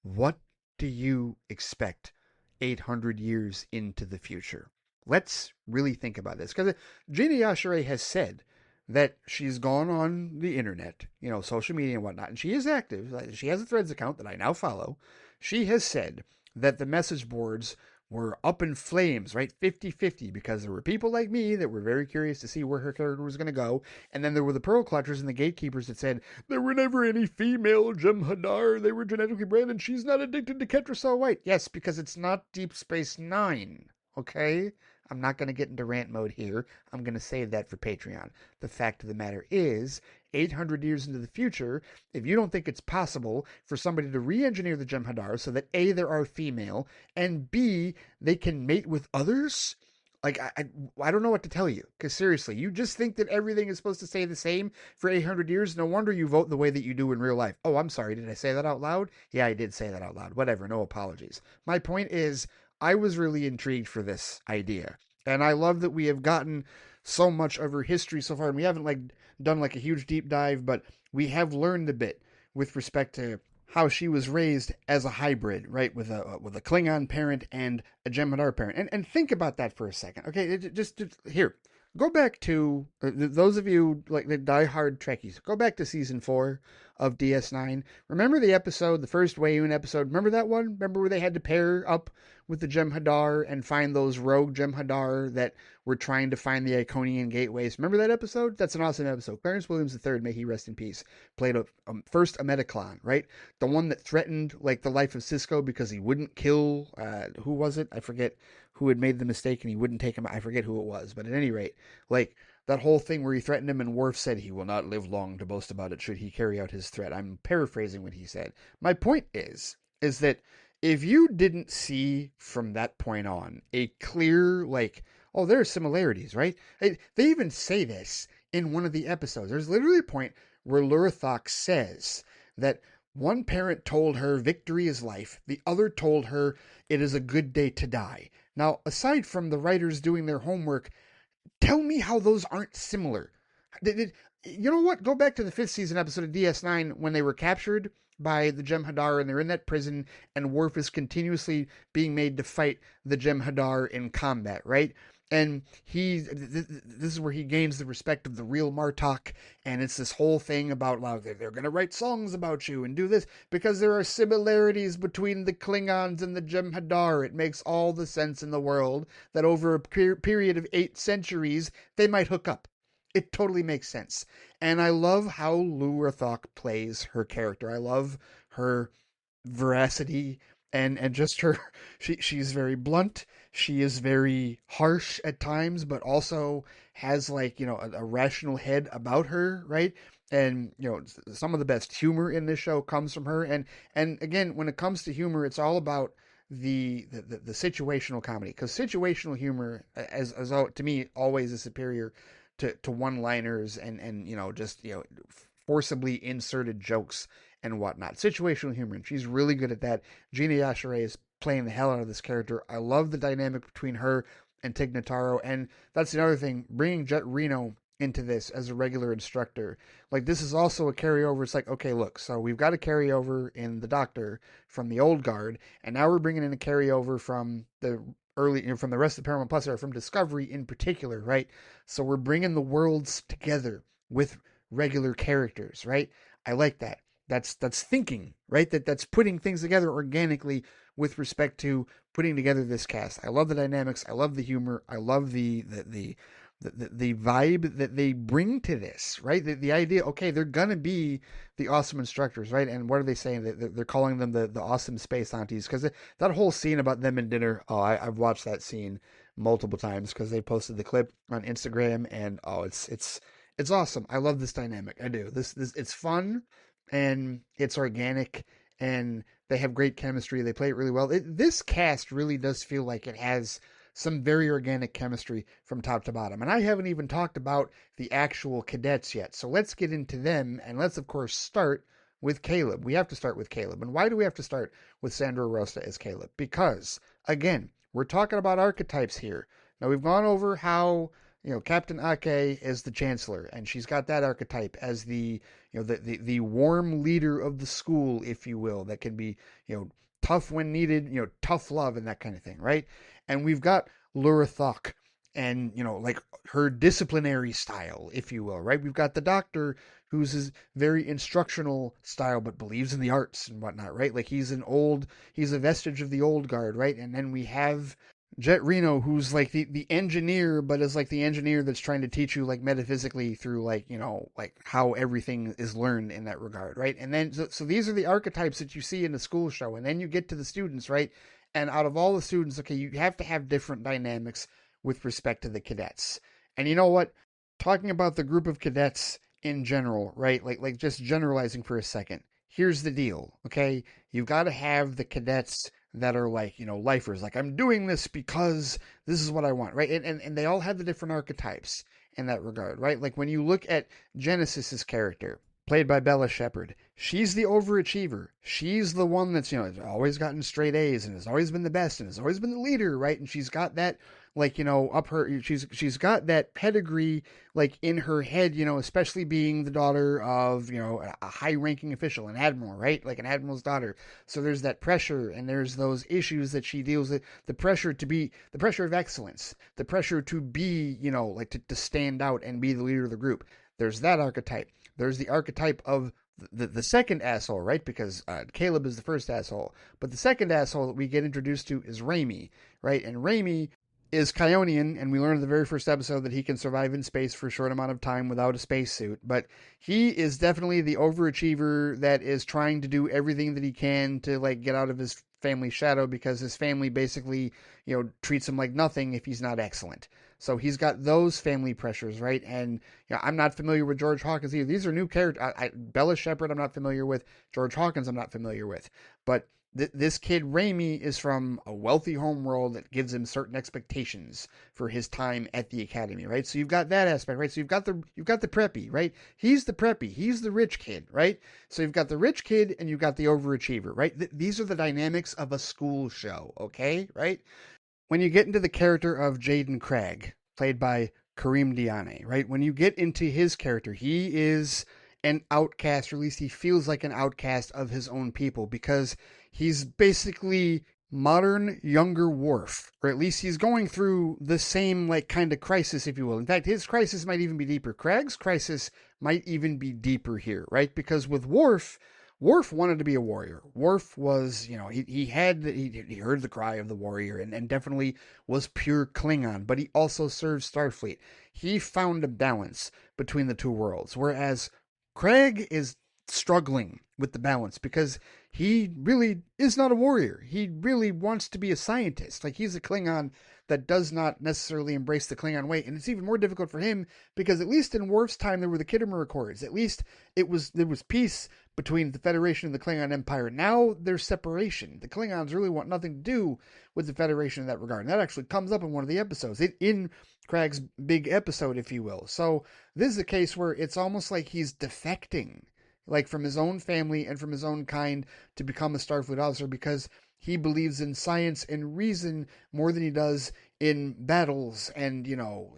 What do you expect 800 years into the future? Let's really think about this, because Gina Yashere has said that she's gone on the internet, social media and whatnot, and she is active. She has a Threads account that I now follow. She has said that the message boards were up in flames, right? 50-50, because there were people like me that were very curious to see where her character was going to go. And then there were the Pearl Clutchers and the Gatekeepers that said, there were never any female Jem'Hadar. They were genetically bred, and she's not addicted to Ketracel White. Yes, because it's not Deep Space Nine, okay? I'm not going to get into rant mode here. I'm going to save that for Patreon. The fact of the matter is, 800 years into the future, if you don't think it's possible for somebody to re-engineer the Jem'Hadar so that A, there are female, and B, they can mate with others, like, I don't know what to tell you. Because seriously, you just think that everything is supposed to stay the same for 800 years? No wonder you vote the way that you do in real life. Oh, I'm sorry, did I say that out loud? Yeah, I did say that out loud. Whatever, no apologies. My point is, I was really intrigued for this idea. And I love that we have gotten so much of her history so far. And we haven't done a huge deep dive, but we have learned a bit with respect to how she was raised as a hybrid, right, with a Klingon parent and a Jem'Hadar parent, and think about that for a second, okay? Just here, go back to those of you like the diehard Trekkies. Go back to season 4 of DS9. Remember the episode, the first Wayun episode? Remember that one? Remember where they had to pair up with the Jem'Hadar and find those rogue Jem'Hadar that were trying to find the Iconian gateways? Remember that episode? That's an awesome episode. Clarence Williams III, may he rest in peace, played first a Metaclon, right? The one that threatened like the life of Sisko because he wouldn't kill who was it? I forget who had made the mistake and he wouldn't take him. I forget who it was, but at any rate, like that whole thing where he threatened him and Worf said he will not live long to boast about it should he carry out his threat. I'm paraphrasing what he said. My point is that if you didn't see from that point on a clear, like, oh, there are similarities, right? They even say this in one of the episodes. There's literally a point where Lurathok says that one parent told her victory is life, the other told her it is a good day to die. Now, aside from the writers doing their homework, tell me how those aren't similar. You know what? Go back to the 5th season episode of DS9 when they were captured by the Jem'Hadar and they're in that prison and Worf is continuously being made to fight the Jem'Hadar in combat, right? And this is where he gains the respect of the real Martok, and it's this whole thing about, well, they're going to write songs about you and do this because there are similarities between the Klingons and the Jem'Hadar. It makes all the sense in the world that over a period of 8 centuries, they might hook up. It totally makes sense. And I love how Lurathok plays her character. I love her veracity and just her she's very blunt, she is very harsh at times, but also has like, you know, a rational head about her, right? And you know, some of the best humor in this show comes from her. And again, when it comes to humor, it's all about the situational comedy, because situational humor as to me always is superior to one-liners and you know, just, you know, forcibly inserted jokes and whatnot. Situational humor, and she's really good at that. Gina Yashere is playing the hell out of this character. I love the dynamic between her and Tig Notaro, and that's the other thing, bringing Jet Reno into this as a regular instructor. Like, this is also a carryover. It's like, okay, look, so we've got a carryover in the Doctor from the old guard, and now we're bringing in a carryover from the early, you know, from the rest of the Paramount Plus era, from Discovery in particular, right? So we're bringing the worlds together with regular characters, right? I like that. That's thinking, right? That's putting things together organically with respect to putting together this cast. I love the dynamics. I love the humor. I love the vibe that they bring to this, right? The idea, okay, they're gonna be the awesome instructors, right? And what are they saying? They're calling them the awesome space aunties, because that whole scene about them in dinner. Oh, I've watched that scene multiple times because they posted the clip on Instagram, and oh, it's awesome. I love this dynamic. I do. This it's fun and it's organic and they have great chemistry. They play it really well. This cast really does feel like it has some very organic chemistry from top to bottom. And I haven't even talked about the actual cadets yet. So let's get into them, and let's of course start with Caleb. We have to start with Caleb. And why do we have to start with Sandro Rosta as Caleb? Because again, we're talking about archetypes here. Now we've gone over how, you know, Captain Ake is the chancellor, and she's got that archetype as the, you know, the warm leader of the school, if you will, that can be, you know, tough when needed, you know, tough love and that kind of thing, right? And we've got Lurathok and, you know, like her disciplinary style, if you will, right? We've got the Doctor, who's his very instructional style, but believes in the arts and whatnot, right? Like he's a vestige of the old guard, right? And then we have Jet Reno, who's like the engineer, but is like the engineer that's trying to teach you like metaphysically through like, you know, like how everything is learned in that regard, right? And then so these are the archetypes that you see in the school show, and then you get to the students, right? And out of all the students, okay, you have to have different dynamics with respect to the cadets. And you know what? Talking about the group of cadets in general, right? Like just generalizing for a second. Here's the deal, okay? You've got to have the cadets that are like, you know, lifers, like I'm doing this because this is what I want, right? And they all have the different archetypes in that regard, right? Like when you look at Genesis's character, played by Bella Shepherd, she's the overachiever. She's the one that's, you know, always gotten straight A's and has always been the best and has always been the leader, right? And she's got that like, up her, she's got that pedigree, like, in her head, especially being the daughter of, a high ranking official, an admiral, right? Like an admiral's daughter. So there's that pressure, and there's those issues that she deals with, the pressure of excellence, the pressure to be, like to stand out and be the leader of the group. There's that archetype. There's the archetype of the second asshole, right? Because Caleb is the first asshole, but the second asshole that we get introduced to is Raimi, right? And Raimi is Kyonian, and we learn in the very first episode that he can survive in space for a short amount of time without a spacesuit. But he is definitely the overachiever that is trying to do everything that he can to like get out of his family's shadow, because his family basically, treats him like nothing if he's not excellent. So he's got those family pressures, right? And I'm not familiar with George Hawkins either. These are new characters. Bella Shepherd, I'm not familiar with. George Hawkins, I'm not familiar with. But this kid Raimi is from a wealthy homeworld that gives him certain expectations for his time at the academy, right? So you've got that aspect, right? So you've got the preppy, right? He's the preppy, he's the rich kid, right? So you've got the rich kid and you've got the overachiever, right? These are the dynamics of a school show, okay, right? When you get into the character of Jaden Craig, played by Kareem Diane, right? When you get into his character, he is an outcast, or at least he feels like an outcast of his own people, because he's basically modern younger Worf, or at least he's going through the same like kind of crisis, if you will. In fact, his crisis might even be deeper. Craig's crisis might even be deeper here, right? Because with Worf wanted to be a warrior. Worf was, he heard the cry of the warrior, and definitely was pure Klingon, but he also served Starfleet. He found a balance between the two worlds, whereas Craig is struggling with the balance because he really is not a warrior. He really wants to be a scientist. Like, he's a Klingon that does not necessarily embrace the Klingon way, and it's even more difficult for him because at least in Worf's time there were the Khitomer Accords. At least there was peace between the Federation and the Klingon Empire. Now there's separation. The Klingons really want nothing to do with the Federation in that regard, and that actually comes up in one of the episodes, in Craig's big episode, if you will. So this is a case where it's almost like he's defecting, like from his own family and from his own kind, to become a Starfleet officer because he believes in science and reason more than he does in battles. And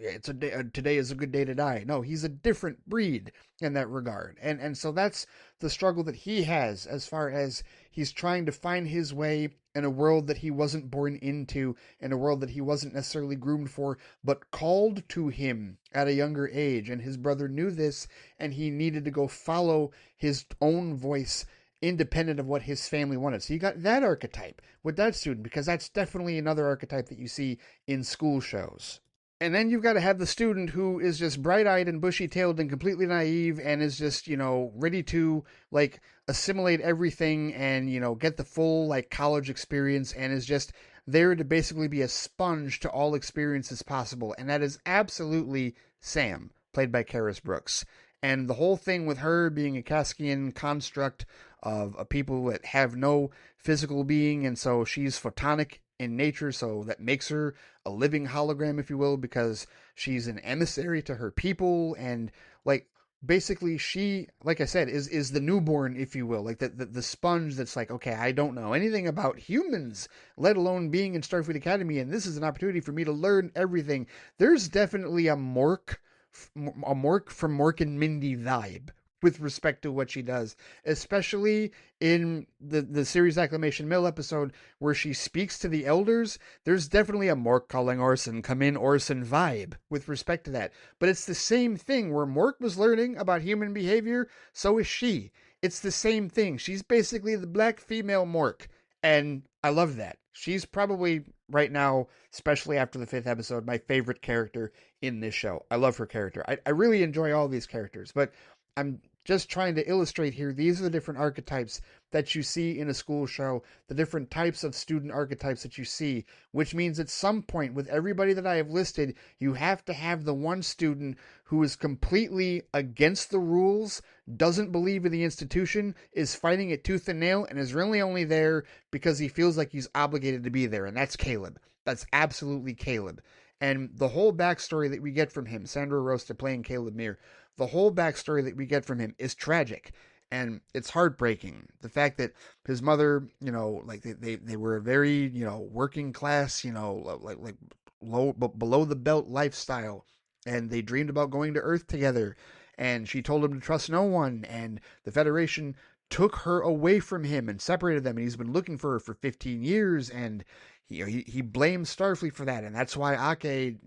it's a day, today is a good day to die. No, he's a different breed in that regard, and so that's the struggle that he has, as far as he's trying to find his way in a world that he wasn't born into, in a world that he wasn't necessarily groomed for, but called to him at a younger age. And his brother knew this, and he needed to go follow his own voice independent of what his family wanted. So you got that archetype with that student, because that's definitely another archetype that you see in school shows. And then you've got to have the student who is just bright-eyed and bushy-tailed and completely naive and is just, ready to, like, assimilate everything and, get the full, like, college experience, and is just there to basically be a sponge to all experiences possible. And that is absolutely Sam, played by Karis Brooks. And the whole thing with her being a Kaskian construct of a people that have no physical being, and so she's photonic in nature, so that makes her a living hologram, if you will, because she's an emissary to her people. And like, basically she, like I said, is the newborn, if you will, like the sponge that's like, okay, I don't know anything about humans, let alone being in Starfleet Academy, and this is an opportunity for me to learn everything. There's definitely a Mork from Mork and Mindy vibe with respect to what she does, especially in the series Acclamation Mill episode where she speaks to the elders. There's definitely a Mork calling Orson, come in Orson vibe with respect to that. But it's the same thing where Mork was learning about human behavior, so is she. It's the same thing. She's basically the black female Mork. And I love that. She's probably, right now, especially after the 5th episode, my favorite character in this show. I love her character. I really enjoy all these characters, but I'm just trying to illustrate here, these are the different archetypes that you see in a school show, the different types of student archetypes that you see, which means at some point with everybody that I have listed, you have to have the one student who is completely against the rules, doesn't believe in the institution, is fighting it tooth and nail, and is really only there because he feels like he's obligated to be there, and that's Caleb. That's absolutely Caleb. And the whole backstory that we get from him, Sandra Rosta playing Caleb Meir, the whole backstory that we get from him is tragic, and it's heartbreaking. The fact that his mother, like they were a very, working class, like below the belt lifestyle, and they dreamed about going to Earth together. And she told him to trust no one, and the Federation took her away from him and separated them. And he's been looking for her for 15 years, and he blames Starfleet for that, and that's why Ake,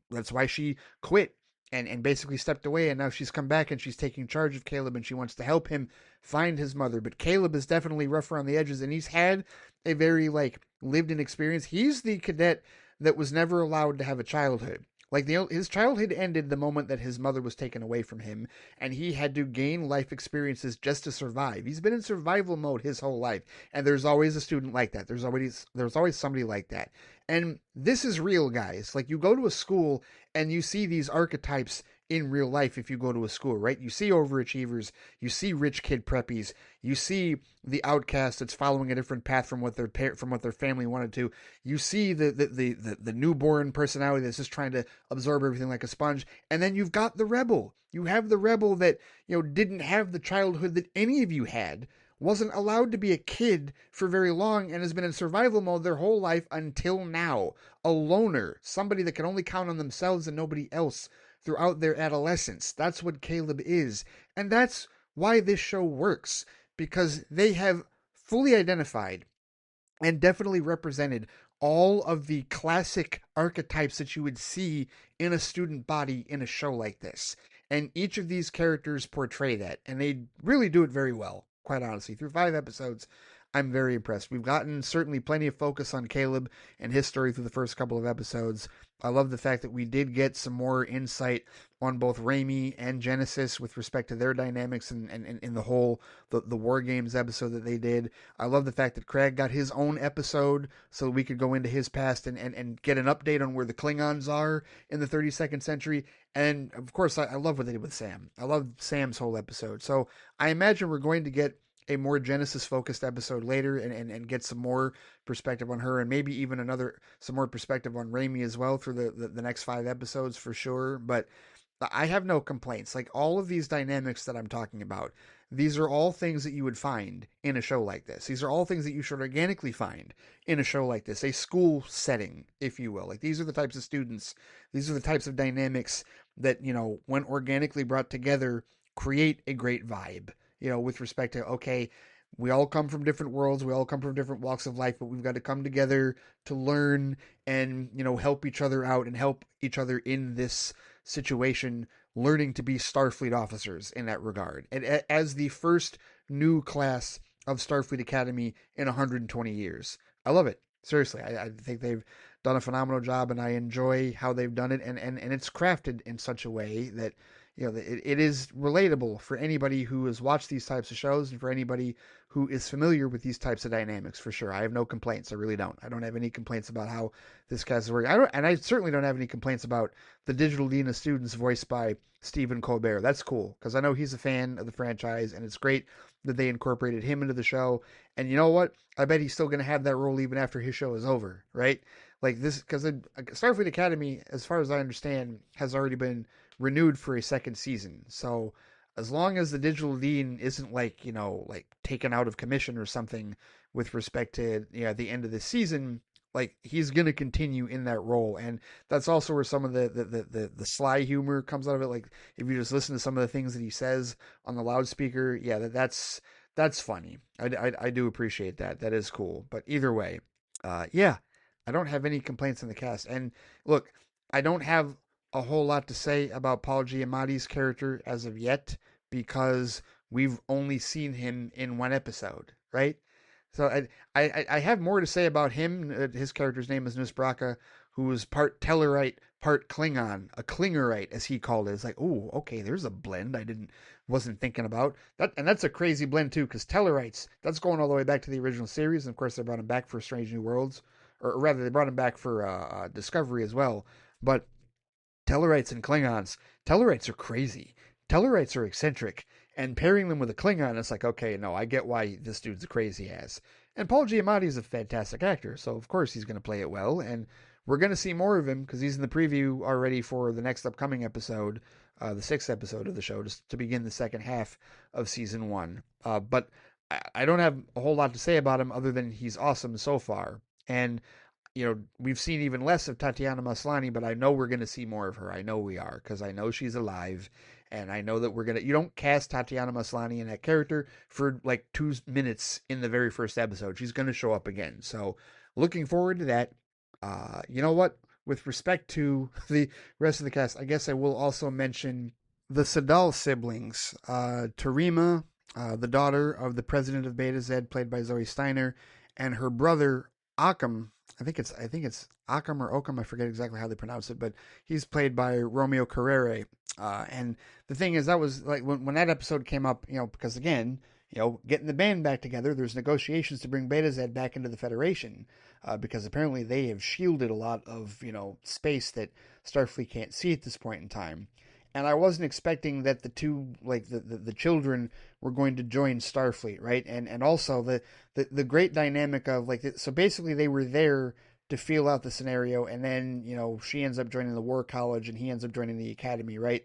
that's why she quit and basically stepped away, and now she's come back and she's taking charge of Caleb, and she wants to help him find his mother. But Caleb is definitely rough around the edges, and he's had a very lived in experience. He's the cadet that was never allowed to have a childhood. His childhood ended the moment that his mother was taken away from him, and he had to gain life experiences just to survive. He's been in survival mode his whole life, and there's always a student like that. There's always somebody like that. And this is real, guys. You go to a school and you see these archetypes in real life. If you go to a school, right, you see overachievers, you see rich kid preppies, you see the outcast that's following a different path from what their family wanted to. You see the newborn personality that's just trying to absorb everything like a sponge, and then you've got the rebel. You have the rebel that didn't have the childhood that any of you had, wasn't allowed to be a kid for very long, and has been in survival mode their whole life until now. A loner, somebody that can only count on themselves and nobody else throughout their adolescence. That's what Caleb is. And that's why this show works, because they have fully identified and definitely represented all of the classic archetypes that you would see in a student body in a show like this. And each of these characters portray that, and they really do it very well, quite honestly. Through 5 episodes, I'm very impressed. We've gotten certainly plenty of focus on Caleb and his story through the first couple of episodes. I love the fact that we did get some more insight on both Raimi and Genesis with respect to their dynamics and in the whole the War Games episode that they did. I love the fact that Craig got his own episode so we could go into his past and get an update on where the Klingons are in the 32nd century. And of course, I love what they did with Sam. I love Sam's whole episode. So I imagine we're going to get a more Genesis focused episode later and get some more perspective on her, and maybe even some more perspective on Raimi as well through the next 5 episodes for sure. But I have no complaints. All of these dynamics that I'm talking about, these are all things that you would find in a show like this. These are all things that you should organically find in a show like this, a school setting, if you will. These are the types of students, these are the types of dynamics that, when organically brought together, create a great vibe. With respect to, okay, we all come from different worlds, we all come from different walks of life, but we've got to come together to learn and, help each other out and help each other in this situation, learning to be Starfleet officers in that regard. And as the first new class of Starfleet Academy in 120 years. I love it. Seriously, I think they've done a phenomenal job, and I enjoy how they've done it, and it's crafted in such a way that it is relatable for anybody who has watched these types of shows and for anybody who is familiar with these types of dynamics, for sure. I have no complaints. I really don't. I don't have any complaints about how this cast is working. I certainly don't have any complaints about the Digital Dean of Students voiced by Stephen Colbert. That's cool, because I know he's a fan of the franchise, and it's great that they incorporated him into the show. And you know what? I bet he's still going to have that role even after his show is over, right? Because Starfleet Academy, as far as I understand, has already been renewed for a second season. So as long as the Digital Dean isn't taken out of commission or something with respect to the end of the season, he's gonna continue in that role. And that's also where some of the sly humor comes out of it. If you just listen to some of the things that he says on the loudspeaker, that's funny. I do appreciate that. That is cool. But either way, I don't have any complaints in the cast. And look, I don't have a whole lot to say about Paul Giamatti's character as of yet, because we've only seen him in one episode, right? So I have more to say about him. His character's name is Nusbraka, who is part Tellarite, part Klingon, a Klingerite, as he called it. It's oh, okay, there's a blend wasn't thinking about that, and that's a crazy blend too, because Tellarites, that's going all the way back to the original series, and of course they brought him back for Strange New Worlds, or rather they brought him back for Discovery as well. But Tellarites and Klingons, Tellarites are crazy. Tellarites are eccentric, and pairing them with a Klingon, it's okay, no, I get why this dude's a crazy ass. And Paul Giamatti is a fantastic actor, so of course he's going to play it well, and we're going to see more of him because he's in the preview already for the next upcoming episode, the 6th episode of the show, just to begin the second half of season 1. But I don't have a whole lot to say about him other than he's awesome so far. And we've seen even less of Tatiana Maslany, but I know we're going to see more of her. I know we are, because I know she's alive, and I know that we're going to. You don't cast Tatiana Maslany in that character for like 2 minutes in the very first episode. She's going to show up again. So, looking forward to that. You know what? With respect to the rest of the cast, I guess I will also mention the Sadal siblings. Tarima, the daughter of the president of Beta Z, played by Zoe Steiner, and her brother Akam. I think it's Akam or Okum. I forget exactly how they pronounce it, but he's played by Romeo Carrere. And the thing is, that was like when that episode came up, because again, getting the band back together, there's negotiations to bring Beta Z back into the Federation, because apparently they have shielded a lot of space that Starfleet can't see at this point in time. And I wasn't expecting that the two, like the children, were going to join Starfleet, right? And also the great dynamic of so basically they were there to feel out the scenario, and then she ends up joining the War College and he ends up joining the Academy, right?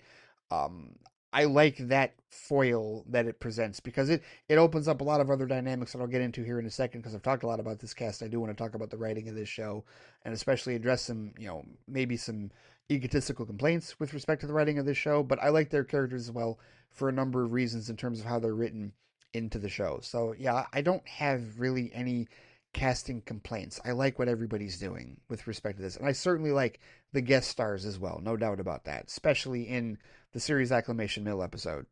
Um, I like that foil that it presents, because it opens up a lot of other dynamics that I'll get into here in a second, because I've talked a lot about this cast. I do want to talk about the writing of this show, and especially address some maybe some egotistical complaints with respect to the writing of this show, but I like their characters as well for a number of reasons in terms of how they're written into the show. So yeah, I don't have really any casting complaints. I like what everybody's doing with respect to this, and I certainly like the guest stars as well, no doubt about that, especially in the series Acclamation Mill episode.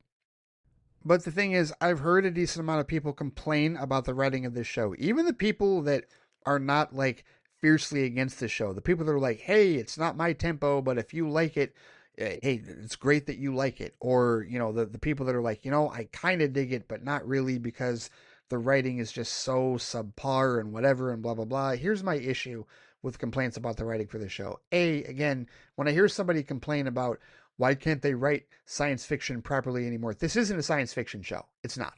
But the thing is, I've heard a decent amount of people complain about the writing of this show. Even the people that are not like fiercely against the show, the people that are like, "Hey, it's not my tempo, but if you like it, hey, it's great that you like it." Or the people that are like, I kind of dig it, but not really, because the writing is just so subpar and whatever and blah blah blah. Here's my issue with complaints about the writing for the show. Again, when I hear somebody complain about why can't they write science fiction properly anymore? This isn't a science fiction show. It's not.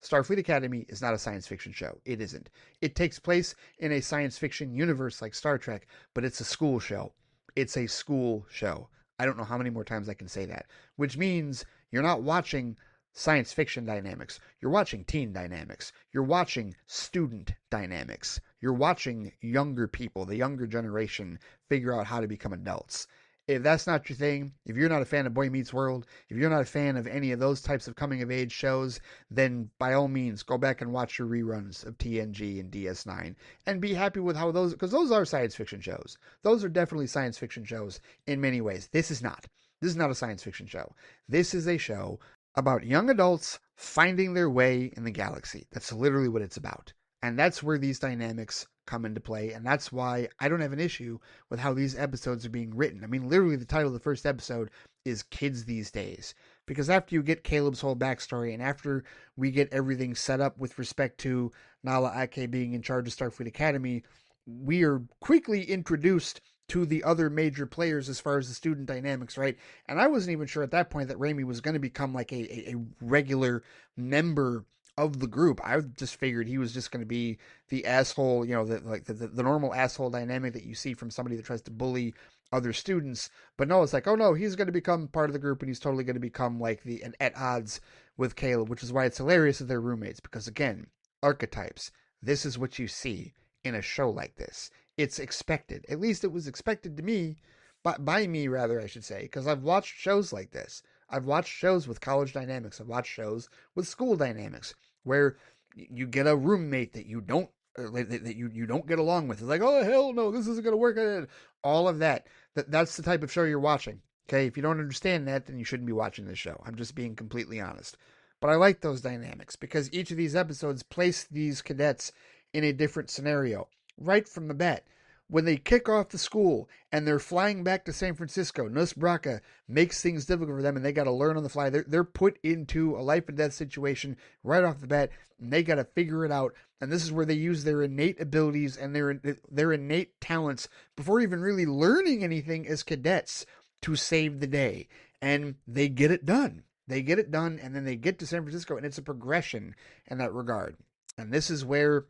Starfleet Academy is not a science fiction show. It isn't. It takes place in a science fiction universe like Star Trek, but it's a school show. It's a school show. I don't know how many more times I can say that, which means you're not watching science fiction dynamics. You're watching teen dynamics. You're watching student dynamics. You're watching younger people, the younger generation, figure out how to become adults. If that's not your thing, if you're not a fan of Boy Meets World, if you're not a fan of any of those types of coming of age shows, then by all means go back and watch your reruns of TNG and DS9 and be happy with how those, because those are science fiction shows. Those are definitely science fiction shows in many ways. This is not. This is not a science fiction show. This is a show about young adults finding their way in the galaxy. That's literally what it's about. And that's where these dynamics come into play, and that's why I don't have an issue with how these episodes are being written. I mean, literally the title of the first episode is Kids These Days, because after you get Caleb's whole backstory, and after we get everything set up with respect to Nala Ake being in charge of Starfleet Academy, we are quickly introduced to the other major players as far as the student dynamics, right? And I wasn't even sure at that point that Raimi was going to become like a regular member of the group. I just figured he was just going to be the asshole, the normal asshole dynamic that you see from somebody that tries to bully other students. But no, it's like, oh no, he's going to become part of the group, and he's totally going to become like at odds with Caleb, which is why it's hilarious that they're roommates, because again, archetypes. This is what you see in a show like this. It's expected. At least it was expected to me, by me rather, I should say, because I've watched shows like this. I've watched shows with college dynamics. I've watched shows with school dynamics where you get a roommate that you don't that you don't get along with. It's like, oh hell no, this isn't going to work. All of that. That's the type of show you're watching. Okay, if you don't understand that, then you shouldn't be watching this show. I'm just being completely honest. But I like those dynamics because each of these episodes place these cadets in a different scenario right from the bat. When they kick off the school and they're flying back to San Francisco, Nus Braca makes things difficult for them and they got to learn on the fly. They're put into a life and death situation right off the bat, and they got to figure it out. And this is where they use their innate abilities and their innate talents before even really learning anything as cadets to save the day. And they get it done. They get it done, and then they get to San Francisco, and it's a progression in that regard. And this is where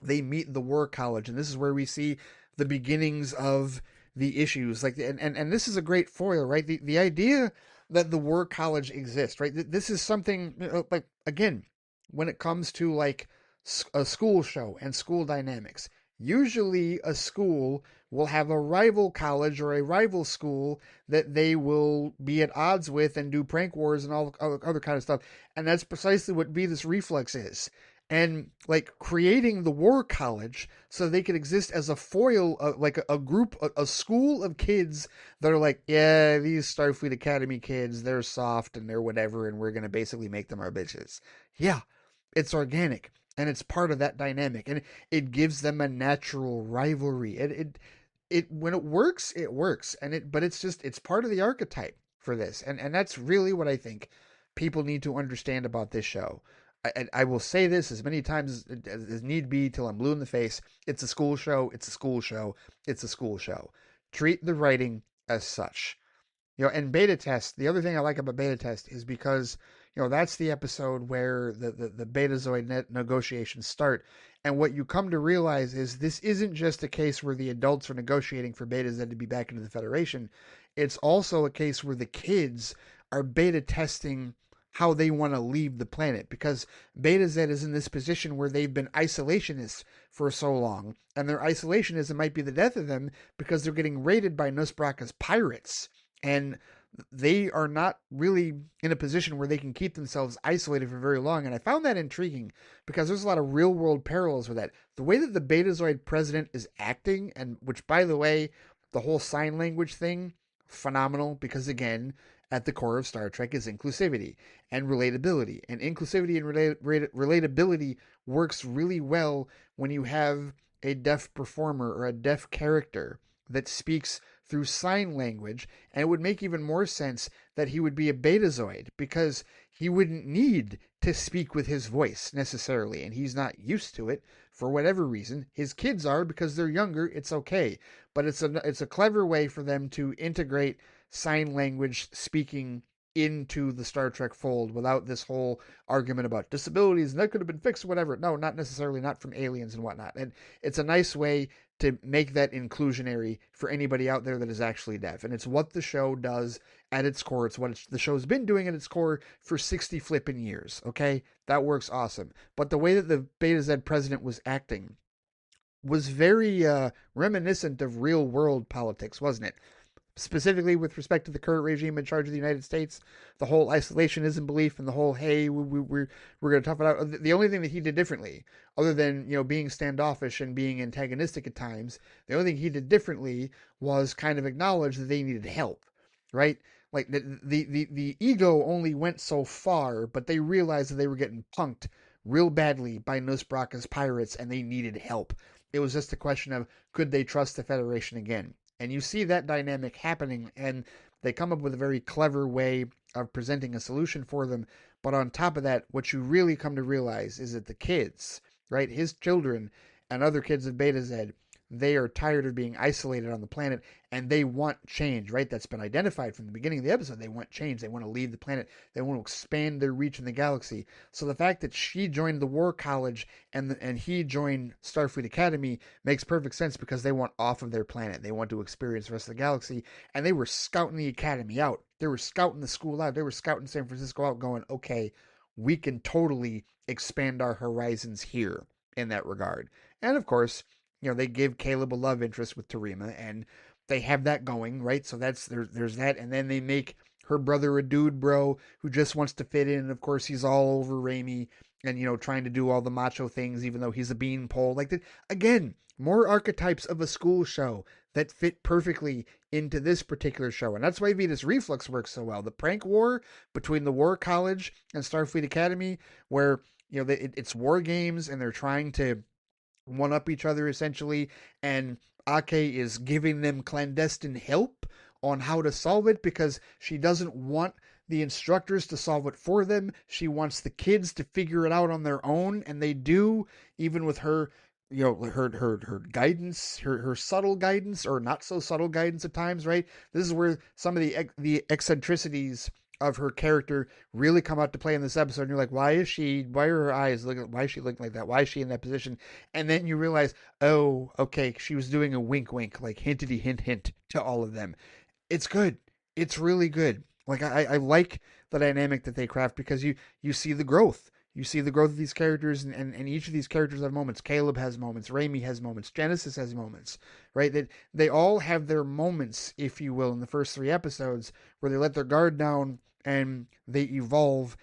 they meet the War College, and this is where we see the beginnings of the issues. And this is a great foil, right? The idea that the War College exists, right? This is something again, when it comes to like a school show and school dynamics, usually a school will have a rival college or a rival school that they will be at odds with and do prank wars and all other kind of stuff. And that's precisely what Venus Reflex is. And like creating the war college so they could exist as a foil, like a group, a school of kids that are like, yeah, these Starfleet Academy kids, they're soft and they're whatever, and we're going to basically make them our bitches. Yeah, it's organic and it's part of that dynamic, and it gives them a natural rivalry. It when it works, and but it's part of the archetype for this, and that's really what I think people need to understand about this show. I will say this as many times as need be till I'm blue in the face. It's a school show. It's a school show. It's a school show. Treat the writing as such. And beta test, the other thing I like about beta test is because, that's the episode where the Betazoid net negotiations start. And what you come to realize is this isn't just a case where the adults are negotiating for Beta Z to be back into the Federation. It's also a case where the kids are beta testing how they want to leave the planet, because Beta Z is in this position where they've been isolationists for so long, and their isolationism might be the death of them because they're getting raided by Nusbraka's pirates, and they are not really in a position where they can keep themselves isolated for very long. And I found that intriguing because there's a lot of real world parallels with that. The way that the Betazoid president is acting, and which, by the way, the whole sign language thing, phenomenal, because again, at the core of Star Trek is inclusivity and relatability. And inclusivity and relatability works really well when you have a deaf performer or a deaf character that speaks through sign language. And it would make even more sense that he would be a Betazoid, because he wouldn't need to speak with his voice necessarily, and he's not used to it for whatever reason. His kids are, because they're younger, it's okay. But it's a clever way for them to integrate sign language speaking into the Star Trek fold without this whole argument about disabilities and that could have been fixed, whatever. No, not necessarily, not from aliens and whatnot. And it's a nice way to make that inclusionary for anybody out there that is actually deaf. And it's what the show does at its core. It's what the show's been doing at its core for 60 flipping years. Okay, that works awesome. But the way that the Beta Z president was acting was very reminiscent of real world politics, wasn't it? Specifically with respect to the current regime in charge of the United States, the whole isolationism belief and the whole, hey, we're going to tough it out. The only thing that he did differently, other than, being standoffish and being antagonistic at times, the only thing he did differently was kind of acknowledge that they needed help, right? Like the ego only went so far, but they realized that they were getting punked real badly by Nusbraka's pirates and they needed help. It was just a question of, could they trust the Federation again? And you see that dynamic happening, and they come up with a very clever way of presenting a solution for them. But on top of that, what you really come to realize is that the kids, right, his children and other kids of Beta Z, they are tired of being isolated on the planet, and they want change, right? That's been identified from the beginning of the episode. They want change. They want to leave the planet. They want to expand their reach in the galaxy. So the fact that she joined the War College and he joined Starfleet Academy makes perfect sense, because they want off of their planet. They want to experience the rest of the galaxy, and they were scouting the Academy out. They were scouting the school out. They were scouting San Francisco out, going, okay, we can totally expand our horizons here in that regard. And of course, they give Caleb a love interest with Tarima, and they have that going, right? So there's that, and then they make her brother a dude bro who just wants to fit in, and of course he's all over Raimi and trying to do all the macho things even though he's a beanpole. Like that again, more archetypes of a school show that fit perfectly into this particular show, and that's why Venus Reflux works so well. The prank war between the War College and Starfleet Academy, where it's war games and they're trying to one up each other essentially, and Ake is giving them clandestine help on how to solve it because she doesn't want the instructors to solve it for them. She wants the kids to figure it out on their own, and they do, even with her her guidance, her subtle guidance, or not so subtle guidance at times, right? This is where some of the eccentricities of her character really come out to play in this episode. And you're like, why are her eyes looking, why is she looking like that? Why is she in that position? And then you realize, oh, okay, she was doing a wink, like hintity, hint to all of them. It's good. It's really good. Like I like the dynamic that they craft, because you see the growth. You see the growth of these characters, and each of these characters have moments. Caleb has moments. Raimi has moments. Genesis has moments, right? That they all have their moments, if you will, in the first 3 episodes where they let their guard down and they evolve,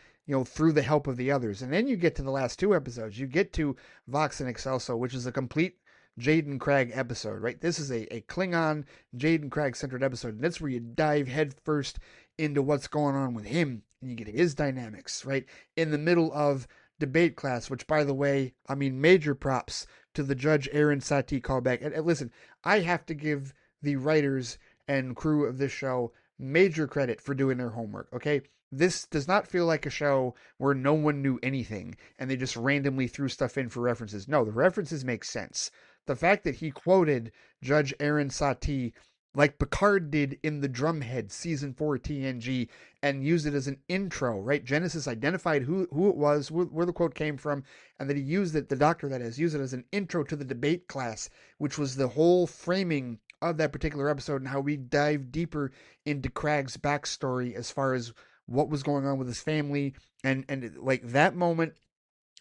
through the help of the others. And then you get to the last 2 episodes. You get to Vox and Excelso, which is a complete Jaden Cragg episode, right? This is a Klingon Jaden Cragg centered episode. And that's where you dive headfirst into what's going on with him, and you get his dynamics, right? In the middle of debate class, which, by the way, I mean, major props to the Judge Aaron Satie callback. And listen, I have to give the writers and crew of this show major credit for doing their homework, okay? This does not feel like a show where no one knew anything and they just randomly threw stuff in for references. No, the references make sense. The fact that he quoted Judge Aaron Satie like Picard did in the Drumhead season 4 TNG and used it as an intro, right? Genesis identified who it was, where the quote came from, and that he used it, the doctor that is, used it as an intro to the debate class, which was the whole framing of that particular episode and how we dive deeper into Craig's backstory as far as what was going on with his family. And like that moment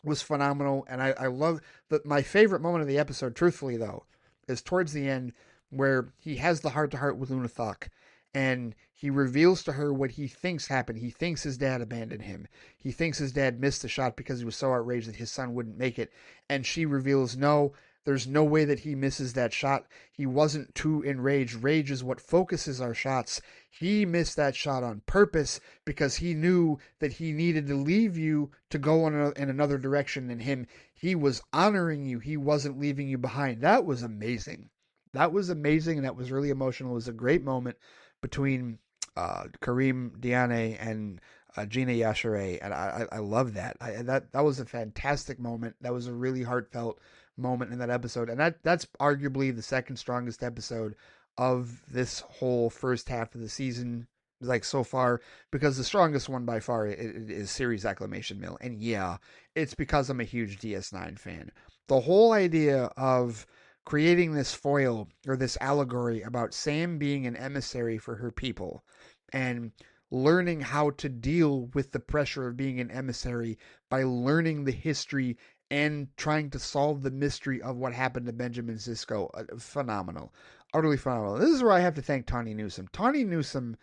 was phenomenal. And I love that. My favorite moment of the episode, truthfully though, is towards the end where he has the heart to heart with Luna Thok and he reveals to her what he thinks happened. He thinks his dad abandoned him. He thinks his dad missed the shot because he was so outraged that his son wouldn't make it. And she reveals, no, there's no way that he misses that shot. He wasn't too enraged. Rage is what focuses our shots. He missed that shot on purpose because he knew that he needed to leave you to go in another direction than him. He was honoring you. He wasn't leaving you behind. That was amazing. That was amazing, and that was really emotional. It was a great moment between Kareem Diane and Gina Yashere, and I love that. That was a fantastic moment. That was a really heartfelt moment in that episode, and that's arguably the second strongest episode of this whole first half of the season, like so far, because the strongest one by far is Series Acclamation Mill, and yeah, it's because I'm a huge DS9 fan. The whole idea of creating this foil or this allegory about Sam being an emissary for her people and learning how to deal with the pressure of being an emissary by learning the history and trying to solve the mystery of what happened to Benjamin Sisko. Phenomenal. Utterly phenomenal. This is where I have to thank Tawny Newsome. Tawny Newsome,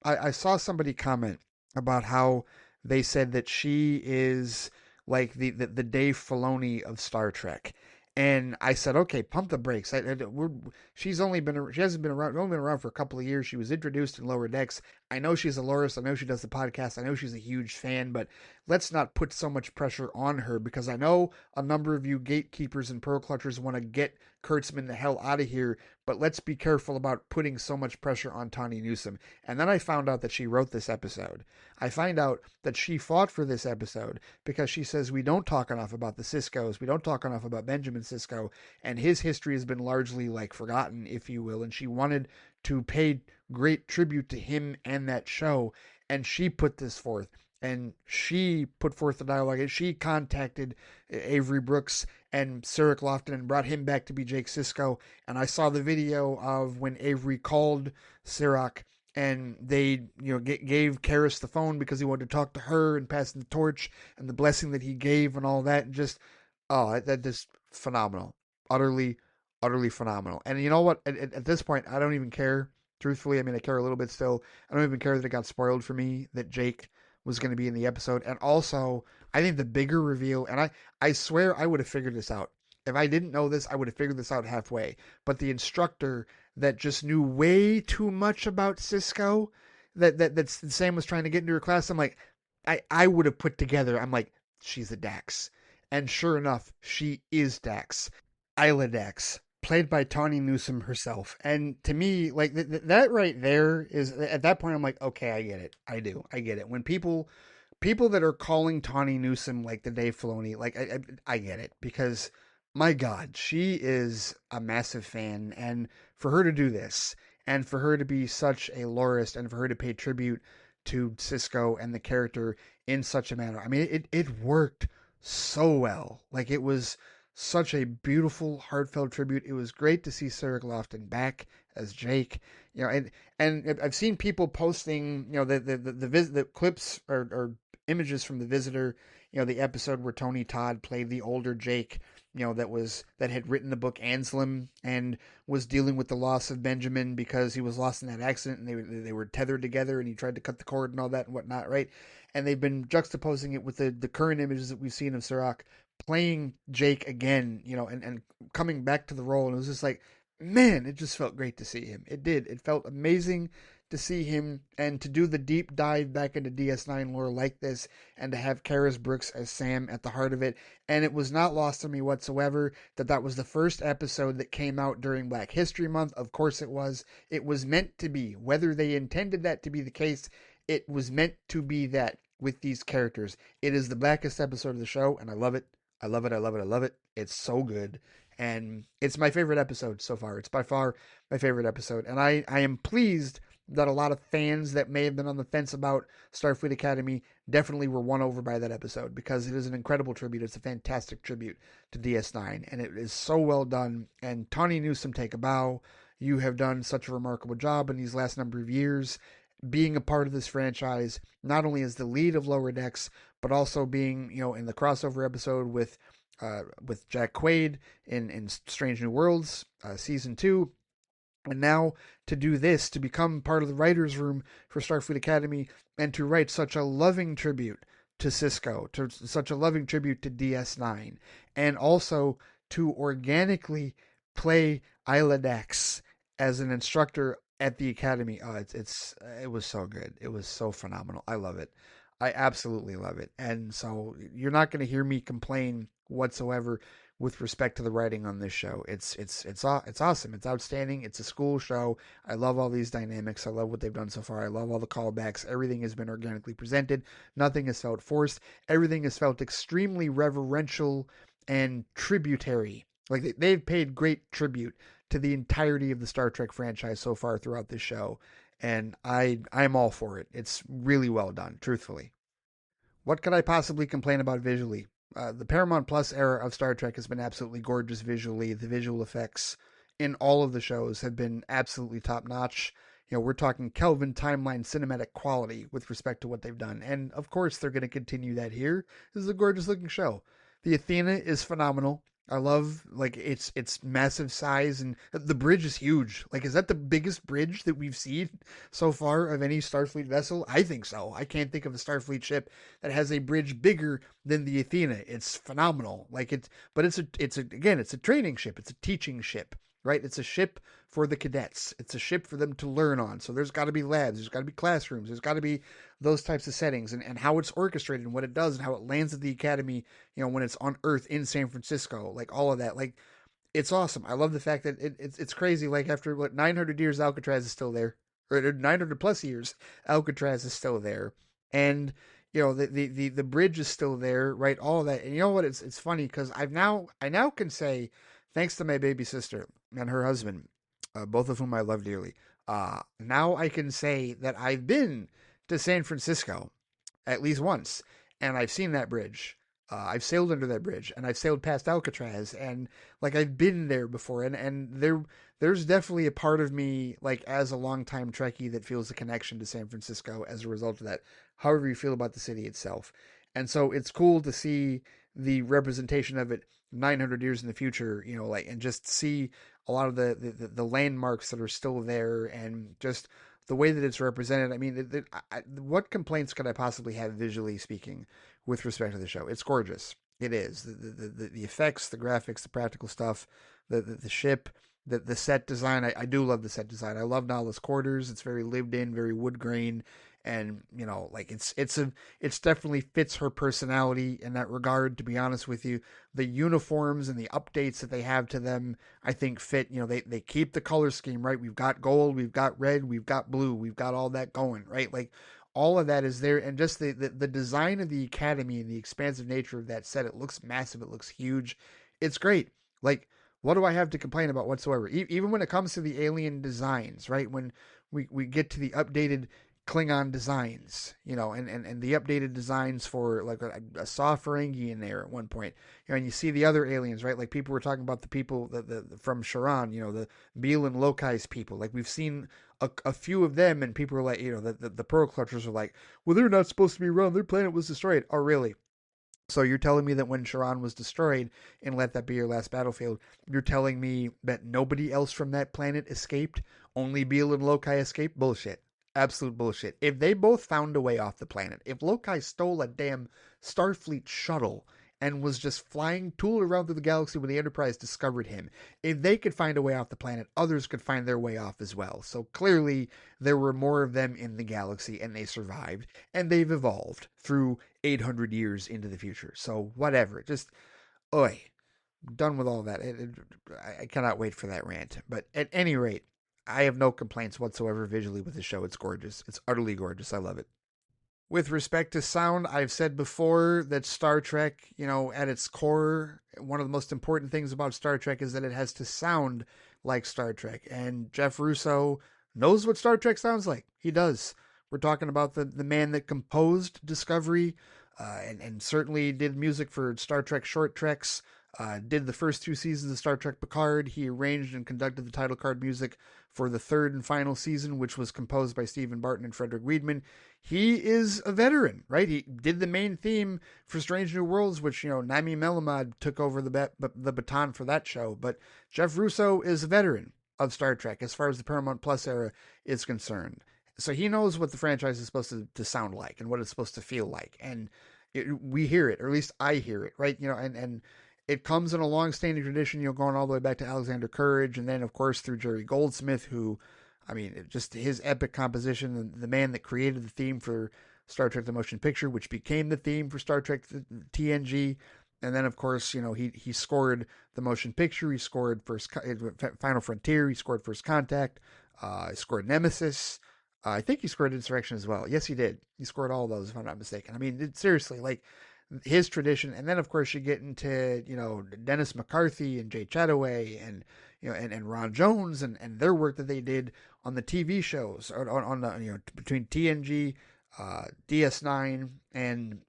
I saw somebody comment about how they said that she is like the Dave Filoni of Star Trek. And I said, okay, pump the brakes. She hasn't been around, only been around for a couple of years. She was introduced in Lower Decks. I know she's a Loris. I know she does the podcast. I know she's a huge fan, but let's not put so much pressure on her because I know a number of you gatekeepers and pearl clutchers want to get Kurtzman the hell out of here, but let's be careful about putting so much pressure on Tawny Newsome. And then I found out that she wrote this episode. I find out that she fought for this episode because she says we don't talk enough about the Siskos. We don't talk enough about Benjamin Sisko, and his history has been largely like forgotten, if you will. And she wanted to pay great tribute to him and that show, and she put this forth. And she put forth the dialogue, and she contacted Avery Brooks and Sarek Lofton and brought him back to be Jake Sisko. And I saw the video of when Avery called Sarek and they, gave Karis the phone because he wanted to talk to her and pass the torch and the blessing that he gave and all that. And just, that just phenomenal. Utterly, utterly phenomenal. And you know what? At this point, I don't even care. Truthfully, I mean, I care a little bit still. I don't even care that it got spoiled for me that Jake was going to be in the episode. And also, I think the bigger reveal, and I swear I would have figured this out. If I didn't know this, I would have figured this out halfway. But the instructor that just knew way too much about Sisko, that Sam was trying to get into her class, I'm like, I would have put together, I'm like, she's a Dax. And sure enough, she is Dax. Isla Dax, played by Tawny Newsome herself. And to me, like that right there is, at that point, I'm like, okay, I get it. I do. I get it. When people that are calling Tawny Newsome like the Dave Filoni, like I get it, because my God, she is a massive fan. And for her to do this and for her to be such a lorist and for her to pay tribute to Sisko and the character in such a manner, I mean, it worked so well. Like it was such a beautiful, heartfelt tribute. It was great to see Sarek Lofton back as Jake. And I've seen people posting, the clips or images from The Visitor, the episode where Tony Todd played the older Jake, that had written the book Anselm and was dealing with the loss of Benjamin because he was lost in that accident, and they were tethered together, and he tried to cut the cord and all that and whatnot, right? And they've been juxtaposing it with the current images that we've seen of Sirach playing Jake again, and coming back to the role. And it was just like, man, it just felt great to see him. It did. It felt amazing to see him and to do the deep dive back into DS9 lore like this, and to have Karis Brooks as Sam at the heart of it. And it was not lost on me whatsoever that was the first episode that came out during Black History Month. Of course it was. It was meant to be. Whether they intended that to be the case, it was meant to be that with these characters. It is the blackest episode of the show, and I love it. I love it. I love it. I love it. It's so good. And it's my favorite episode so far. It's by far my favorite episode. And I am pleased that a lot of fans that may have been on the fence about Starfleet Academy definitely were won over by that episode, because it is an incredible tribute. It's a fantastic tribute to DS9, and it is so well done. And Tawny Newsome, take a bow. You have done such a remarkable job in these last number of years, being a part of this franchise, not only as the lead of Lower Decks, but also being, in the crossover episode with Jack Quaid in Strange New Worlds, season 2. And now to do this, to become part of the writer's room for Starfleet Academy, and to write such a loving tribute to Cisco, to such a loving tribute to DS9, and also to organically play Isla Dax as an instructor at the Academy. Oh, it was so good. It was so phenomenal. I love it. I absolutely love it. And so you're not going to hear me complain whatsoever with respect to the writing on this show. It's awesome. It's outstanding. It's a school show. I love all these dynamics. I love what they've done so far. I love all the callbacks. Everything has been organically presented. Nothing has felt forced. Everything has felt extremely reverential and tributary. Like they've paid great tribute to the entirety of the Star Trek franchise so far throughout this show. And I'm all for it. It's really well done, truthfully. What could I possibly complain about visually? The Paramount Plus era of Star Trek has been absolutely gorgeous visually. The visual effects in all of the shows have been absolutely top notch. We're talking Kelvin timeline cinematic quality with respect to what they've done. And of course, they're going to continue that here. This is a gorgeous looking show. The Athena is phenomenal. I love its massive size, and the bridge is huge. Is that the biggest bridge that we've seen so far of any Starfleet vessel? I think so. I can't think of a Starfleet ship that has a bridge bigger than the Athena. It's phenomenal. But it's a training ship. It's a teaching ship, right? It's a ship for the cadets. It's a ship for them to learn on. So there's got to be labs. There's got to be classrooms. There's got to be those types of settings, and how it's orchestrated and what it does and how it lands at the Academy, when it's on Earth in San Francisco, all of that. It's awesome. I love the fact that it's crazy. After 900 years, Alcatraz is still there, or 900 plus years, Alcatraz is still there. And, the bridge is still there, right? All of that. And you know what? It's funny because I now can say, thanks to my baby sister and her husband, both of whom I love dearly. Now I can say that I've been to San Francisco at least once, and I've seen that bridge. I've sailed under that bridge, and I've sailed past Alcatraz, and I've been there before, and there's definitely a part of me, as a longtime Trekkie, that feels a connection to San Francisco as a result of that. However you feel about the city itself, and so it's cool to see the representation of it 900 years in the future, and just see a lot of the landmarks that are still there, and just the way that it's represented. I mean, what complaints could I possibly have visually speaking with respect to the show? It's gorgeous. It is. The effects, the graphics, the practical stuff, the ship, the set design. I do love the set design. I love Nala's quarters. It's very lived in, very wood grain. And, it's definitely fits her personality in that regard, to be honest with you. The uniforms and the updates that they have to them, I think fit, they keep the color scheme, right? We've got gold, we've got red, we've got blue, we've got all that going, right? All of that is there. And just the design of the Academy and the expansive nature of that set, it looks massive. It looks huge. It's great. What do I have to complain about whatsoever? Even when it comes to the alien designs, right? When we get to the updated Klingon designs, and the updated designs for like a soft Ferengi in there at one point, and you see the other aliens, right? Like people were talking about the people from Sharon, the Beal and Lokai's people. Like we've seen a few of them, and people are like, the Pearl Clutchers are like, well, they're not supposed to be around. Their planet was destroyed. Oh, really? So you're telling me that when Sharon was destroyed, and let that be your last battlefield, you're telling me that nobody else from that planet escaped? Only Beal and Lokai escaped? Bullshit. Absolute bullshit. If they both found a way off the planet, if Lokai stole a damn Starfleet shuttle and was just flying, tooling around through the galaxy when the Enterprise discovered him, if they could find a way off the planet, others could find their way off as well. So clearly, there were more of them in the galaxy, and they survived, and they've evolved through 800 years into the future. So whatever. Just, oi. Done with all that. I cannot wait for that rant. But at any rate, I have no complaints whatsoever visually with the show. It's gorgeous. It's utterly gorgeous. I love it. With respect to sound, I've said before that Star Trek, at its core, one of the most important things about Star Trek is that it has to sound like Star Trek. And Jeff Russo knows what Star Trek sounds like. He does. We're talking about the man that composed Discovery, and certainly did music for Star Trek short treks, did the first 2 seasons of Star Trek Picard. He arranged and conducted the title card music for the third and final season, which was composed by Stephen Barton and Frederick Weidman. He is a veteran, right? He did the main theme for Strange New Worlds, which, Naimi Melamad took over the baton for that show. But Jeff Russo is a veteran of Star Trek as far as the Paramount Plus era is concerned. So he knows what the franchise is supposed to sound like and what it's supposed to feel like. And we hear it, or at least I hear it, right? And it comes in a long-standing tradition, going all the way back to Alexander Courage, and then, of course, through Jerry Goldsmith, who, just his epic composition, the man that created the theme for Star Trek The Motion Picture, which became the theme for Star Trek TNG. And then, of course, he scored The Motion Picture, he scored Final Frontier, he scored First Contact, he scored Nemesis. I think he scored Insurrection as well. Yes, he did. He scored all of those, if I'm not mistaken. Seriously, like, his tradition. And then, of course, you get into, Dennis McCarthy and Jay Chataway and, and Ron Jones and their work that they did on the TV shows, on the, between TNG, DS9, and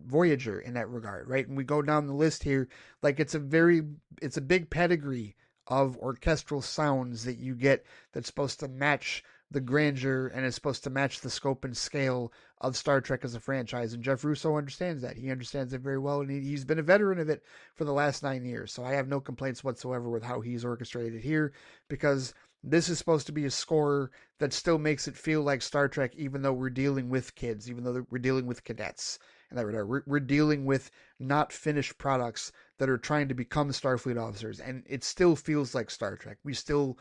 Voyager in that regard, right? And we go down the list here, like it's a big pedigree of orchestral sounds that you get that's supposed to match the grandeur and is supposed to match the scope and scale of Star Trek as a franchise. And Jeff Russo understands that. He understands it very well, and he's been a veteran of it for the last 9 years. So I have no complaints whatsoever with how he's orchestrated it here, because this is supposed to be a score that still makes it feel like Star Trek, even though we're dealing with kids, even though we're dealing with cadets. And we're dealing with not finished products that are trying to become Starfleet officers, and it still feels like Star Trek. It still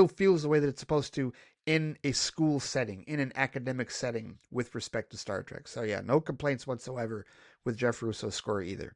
feels the way that it's supposed to in a school setting, in an academic setting with respect to Star Trek. So yeah, no complaints whatsoever with Jeff Russo's score either.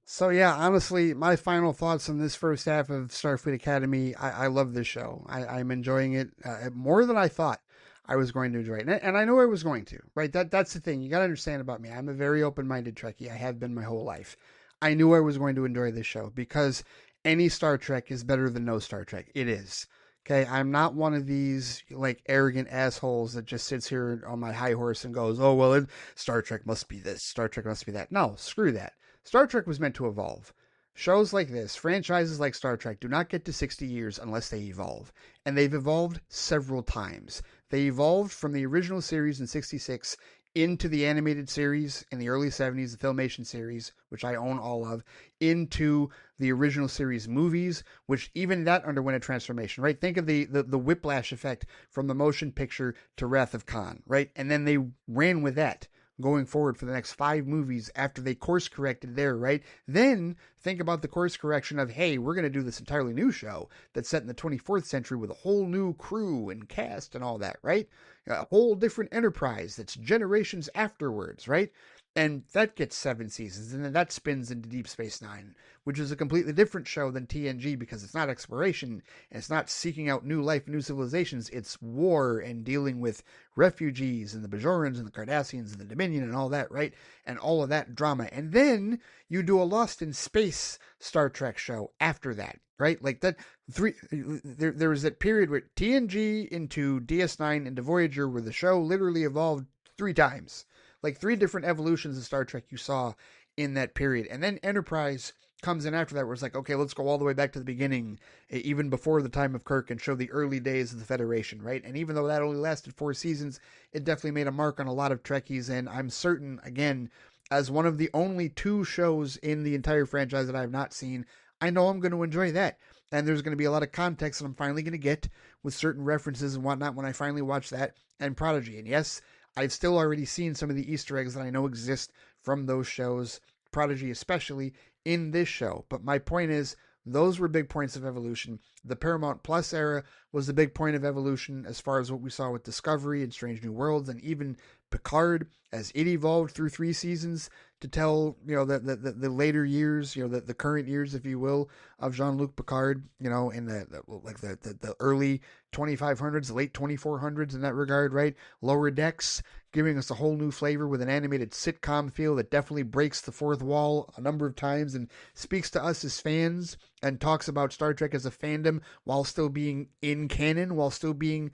So yeah, honestly, my final thoughts on this first half of Starfleet Academy, I love this show. I'm enjoying it more than I thought I was going to enjoy it. And I know I was going to, right? That's the thing. You got to understand about me. I'm a very open-minded Trekkie. I have been my whole life. I knew I was going to enjoy this show because any Star Trek is better than no Star Trek. It is. Okay, I'm not one of these like arrogant assholes that just sits here on my high horse and goes, "Oh well, Star Trek must be this, Star Trek must be that." No, screw that. Star Trek was meant to evolve. Shows like this, franchises like Star Trek, do not get to 60 years unless they evolve. And they've evolved several times. They evolved from the original series in 66 into the animated series in the early 70s, the Filmation series, which I own all of, into the original series movies, which even that underwent a transformation, right? Think of the whiplash effect from the motion picture to Wrath of Khan, right? And then they ran with that going forward for the next 5 movies after they course corrected there, right? Then think about the course correction of, hey, we're going to do this entirely new show that's set in the 24th century with a whole new crew and cast and all that, right? A whole different Enterprise that's generations afterwards, right? And that gets 7 seasons, and then that spins into Deep Space Nine, which is a completely different show than TNG because it's not exploration, and it's not seeking out new life, new civilizations. It's war and dealing with refugees and the Bajorans and the Cardassians and the Dominion and all that, right? And all of that drama. And then you do a Lost in Space Star Trek show after that, right? Like that there was that period where TNG into DS9 into Voyager where the show literally evolved 3 times. Like 3 different evolutions of Star Trek you saw in that period. And then Enterprise comes in after that where it's like, okay, let's go all the way back to the beginning, even before the time of Kirk, and show the early days of the Federation, right? And even though that only lasted 4 seasons, it definitely made a mark on a lot of Trekkies. And I'm certain, again, as one of the only 2 shows in the entire franchise that I have not seen, I know I'm going to enjoy that. And there's going to be a lot of context that I'm finally going to get with certain references and whatnot when I finally watch that and Prodigy. And yes, I've still already seen some of the Easter eggs that I know exist from those shows, Prodigy especially, in this show. But my point is, those were big points of evolution. The Paramount Plus era was a big point of evolution as far as what we saw with Discovery and Strange New Worlds, and even Picard as it evolved through 3 seasons to tell, the later years, the current years, if you will, of Jean-Luc Picard, in the early 2500s, the late 2400s in that regard, right? Lower Decks, giving us a whole new flavor with an animated sitcom feel that definitely breaks the fourth wall a number of times and speaks to us as fans and talks about Star Trek as a fandom while still being in canon, while still being,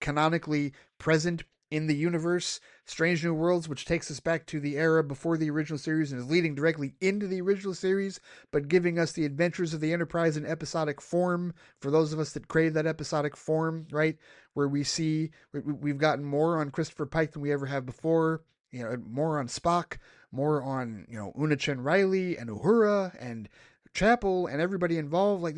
canonically present in the universe. Strange New Worlds, which takes us back to the era before the original series and is leading directly into the original series, but giving us the adventures of the Enterprise in episodic form for those of us that crave that episodic form, right? Where we've gotten more on Christopher Pike than we ever have before, more on Spock, more on, Una Chen Riley and Uhura and Chapel and everybody involved. Like,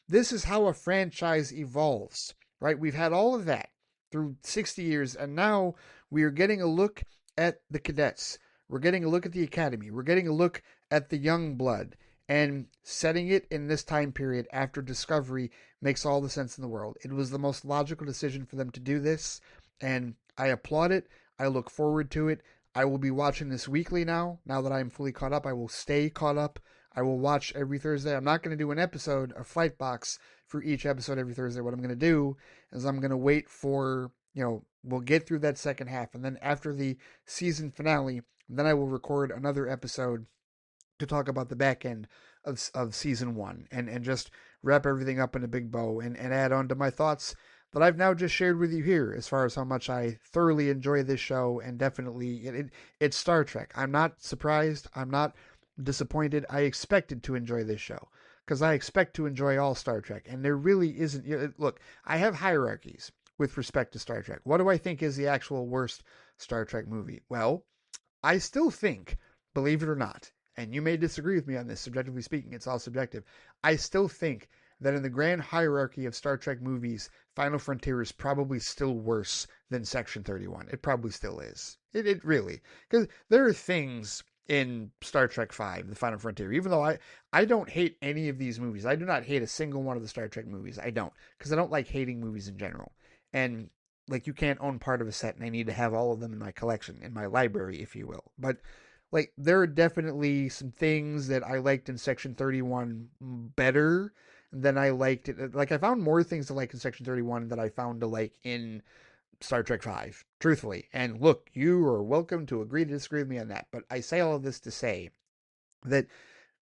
this is how a franchise evolves, right? We've had all of that through 60 years, and now we are getting a look at the cadets. We're getting a look at the academy. We're getting a look at the young blood, and setting it in this time period after Discovery makes all the sense in the world. It was the most logical decision for them to do this, and I applaud it. I look forward to it. I will be watching this weekly now that I'm fully caught up. I will stay caught up. I will watch every Thursday. I'm not going to do an episode of FLITE BOX for each episode every Thursday. What I'm going to do is I'm going to wait for, we'll get through that second half. And then after the season finale, then I will record another episode to talk about the back end of season 1 and just wrap everything up in a big bow and add on to my thoughts that I've now just shared with you here as far as how much I thoroughly enjoy this show. And definitely it's Star Trek. I'm not surprised. I'm not disappointed. I expected to enjoy this show because I expect to enjoy all Star Trek. And there really isn't. Look, I have hierarchies with respect to Star Trek. What do I think is the actual worst Star Trek movie? Well, I still think, believe it or not, and you may disagree with me on this, subjectively speaking, it's all subjective. I still think that in the grand hierarchy of Star Trek movies, Final Frontier is probably still worse than Section 31. It probably still is. It really. Because there are things in Star Trek V, The Final Frontier, even though I don't hate any of these movies. I do not hate a single one of the Star Trek movies. I don't. Because I don't like hating movies in general. And like, you can't own part of a set, and I need to have all of them in my collection, in my library, if you will. But like, there are definitely some things that I liked in Section 31 better than I liked it. Like, I found more things to like in Section 31 than I found to like in Star Trek V, truthfully. And look, you are welcome to agree to disagree with me on that. But I say all of this to say that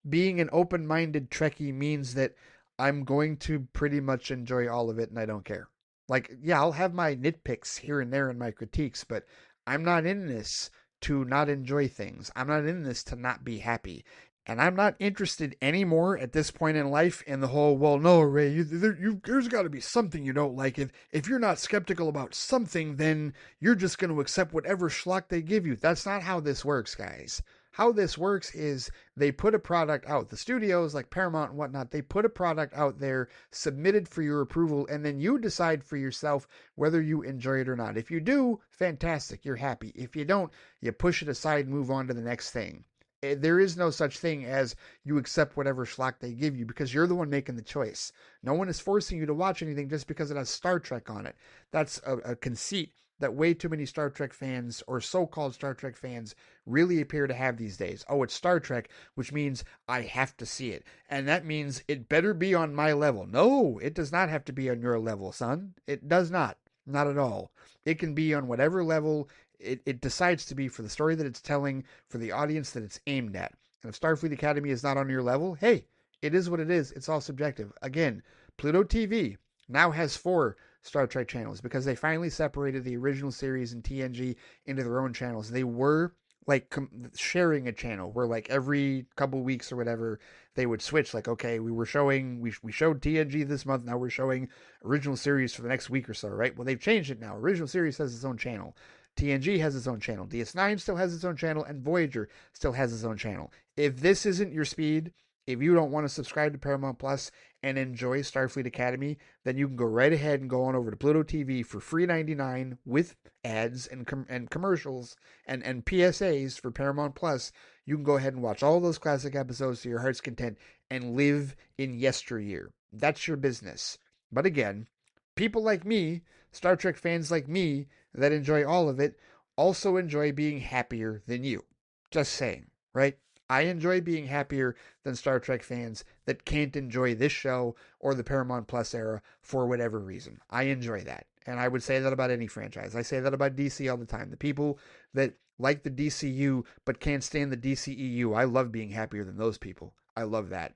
being an open-minded Trekkie means that I'm going to pretty much enjoy all of it and I don't care. Like, yeah, I'll have my nitpicks here and there in my critiques, but I'm not in this to not enjoy things. I'm not in this to not be happy. And I'm not interested anymore at this point in life in the whole, well, no, Ray, there's got to be something you don't like. If you're not skeptical about something, then you're just going to accept whatever schlock they give you. That's not how this works, guys. How this works is they put a product out. The studios like Paramount and whatnot, they put a product out there submitted for your approval, and then you decide for yourself whether you enjoy it or not. If you do, fantastic, you're happy. If you don't, you push it aside and move on to the next thing. There is no such thing as you accept whatever schlock they give you because you're the one making the choice. No one is forcing you to watch anything just because it has Star Trek on it. That's a conceit that way too many Star Trek fans or so-called Star Trek fans really appear to have these days. Oh, it's Star Trek, which means I have to see it. And that means it better be on my level. No, it does not have to be on your level, son. It does not. Not at all. It can be on whatever level it decides to be for the story that it's telling, for the audience that it's aimed at. And if Starfleet Academy is not on your level, hey, it is what it is. It's all subjective. Again, Pluto TV now has 4 Star Trek channels because they finally separated the original series and TNG into their own channels. They were like sharing a channel where like every couple weeks or whatever they would switch. Like, okay, we showed TNG this month, now we're showing original series for the next week or so, right? Well, they've changed it now. Original series has its own channel. TNG has its own channel. DS9 still has its own channel, and Voyager still has its own channel. If this isn't your speed, if you don't want to subscribe to Paramount Plus and enjoy Starfleet Academy, then you can go right ahead and go on over to Pluto TV for free $3.99 with ads and commercials and PSAs for Paramount Plus. You can go ahead and watch all those classic episodes to your heart's content and live in yesteryear. That's your business. But again, people like me, Star Trek fans like me that enjoy all of it, also enjoy being happier than you. Just saying, right? I enjoy being happier than Star Trek fans that can't enjoy this show or the Paramount Plus era for whatever reason. I enjoy that. And I would say that about any franchise. I say that about DC all the time. The people that like the DCU but can't stand the DCEU, I love being happier than those people. I love that.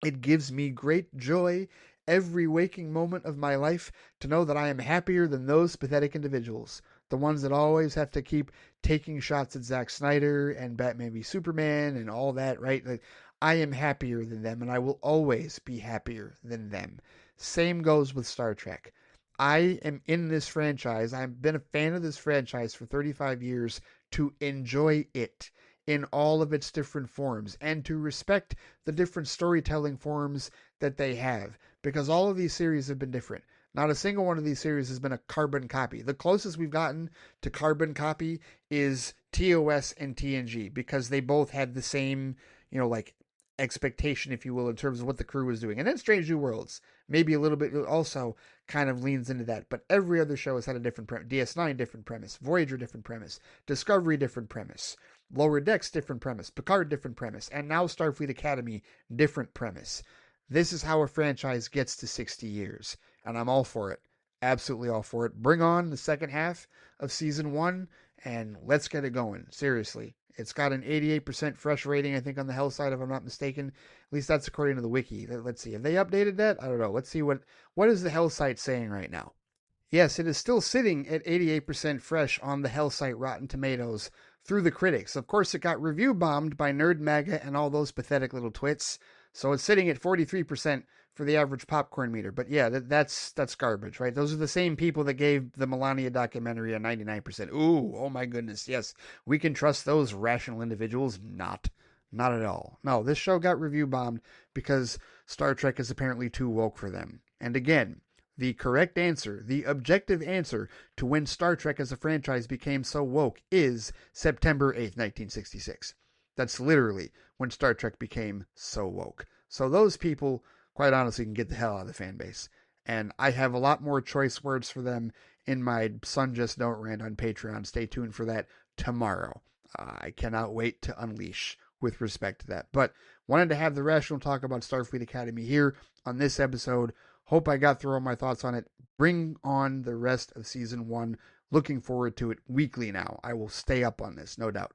It gives me great joy every waking moment of my life to know that I am happier than those pathetic individuals. The ones that always have to keep taking shots at Zack Snyder and Batman v Superman and all that, right? Like, I am happier than them, and I will always be happier than them. Same goes with Star Trek. I am in this franchise. I've been a fan of this franchise for 35 years to enjoy it in all of its different forms and to respect the different storytelling forms that they have, because all of these series have been different. Not a single one of these series has been a carbon copy. The closest we've gotten to carbon copy is TOS and TNG, because they both had the same, like expectation, if you will, in terms of what the crew was doing. And then Strange New Worlds, maybe a little bit also kind of leans into that. But every other show has had a different premise. DS9, different premise. Voyager, different premise. Discovery, different premise. Lower Decks, different premise. Picard, different premise. And now Starfleet Academy, different premise. This is how a franchise gets to 60 years. And I'm all for it. Absolutely all for it. Bring on the second half of season 1 and let's get it going. Seriously. It's got an 88% fresh rating, I think, on the Hell site, if I'm not mistaken. At least that's according to the wiki. Let's see. Have they updated that? I don't know. Let's see what is the Hell site saying right now. Yes, it is still sitting at 88% fresh on the Hell site Rotten Tomatoes through the critics. Of course, it got review bombed by Nerd MAGA and all those pathetic little twits. So it's sitting at 43% for the average popcorn meter. But yeah, that's garbage, right? Those are the same people that gave the Melania documentary a 99%. Ooh, oh my goodness, yes. We can trust those rational individuals? Not at all. No, this show got review bombed because Star Trek is apparently too woke for them. And again, the correct answer, the objective answer to when Star Trek as a franchise became so woke is September 8th, 1966. That's literally when Star Trek became so woke. So those people, quite honestly, can get the hell out of the fan base. And I have a lot more choice words for them in my Son Just Don't Rant on Patreon. Stay tuned for that tomorrow. I cannot wait to unleash with respect to that. But wanted to have the rational talk about Starfleet Academy here on this episode. Hope I got through all my thoughts on it. Bring on the rest of season 1. Looking forward to it weekly now. I will stay up on this, no doubt.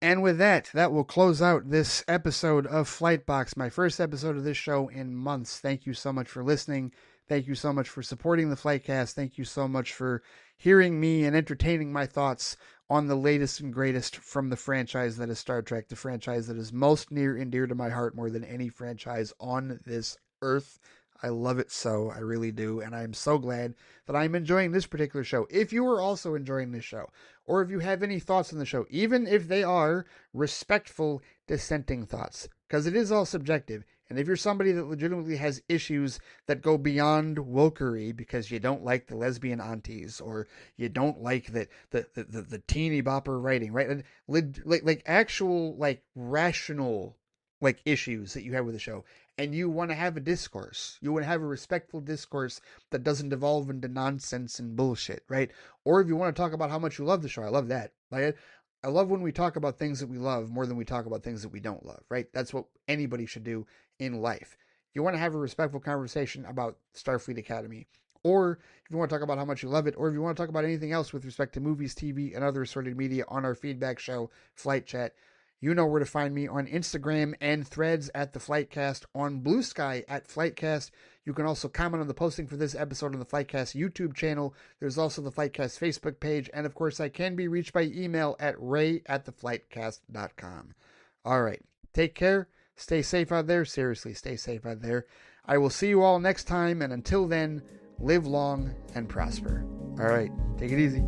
And with that, that will close out this episode of FLITE BOX, my first episode of this show in months. Thank you so much for listening. Thank you so much for supporting the FlightCast. Thank you so much for hearing me and entertaining my thoughts on the latest and greatest from the franchise that is Star Trek, the franchise that is most near and dear to my heart more than any franchise on this earth. I love it so, I really do, and I'm so glad that I'm enjoying this particular show. If you are also enjoying this show, or if you have any thoughts on the show, even if they are respectful, dissenting thoughts, because it is all subjective, and if you're somebody that legitimately has issues that go beyond wokery because you don't like the lesbian aunties, or you don't like the teeny bopper writing, right? Like actual, like, rational, like, issues that you have with the show, and you want to have a discourse, you want to have a respectful discourse that doesn't devolve into nonsense and bullshit, right? Or if you want to talk about how much you love the show, I love that. Like, I love when we talk about things that we love more than we talk about things that we don't love, right? That's what anybody should do in life. You want to have a respectful conversation about Starfleet Academy, or if you want to talk about how much you love it, or if you want to talk about anything else with respect to movies, TV, and other assorted media on our feedback show, Flight Chat, You know where to find me on Instagram and Threads at the Flightcast, on BLUESKY at Flightcast. You can also comment on the posting for this episode on the Flightcast YouTube channel. There's also the Flightcast Facebook page, and of course I can be reached by email at ray@theflightcast.com. All right, take care. Stay safe out there. Seriously, stay safe out there. I will see you all next time, and until then, live long and prosper. All right, take it easy.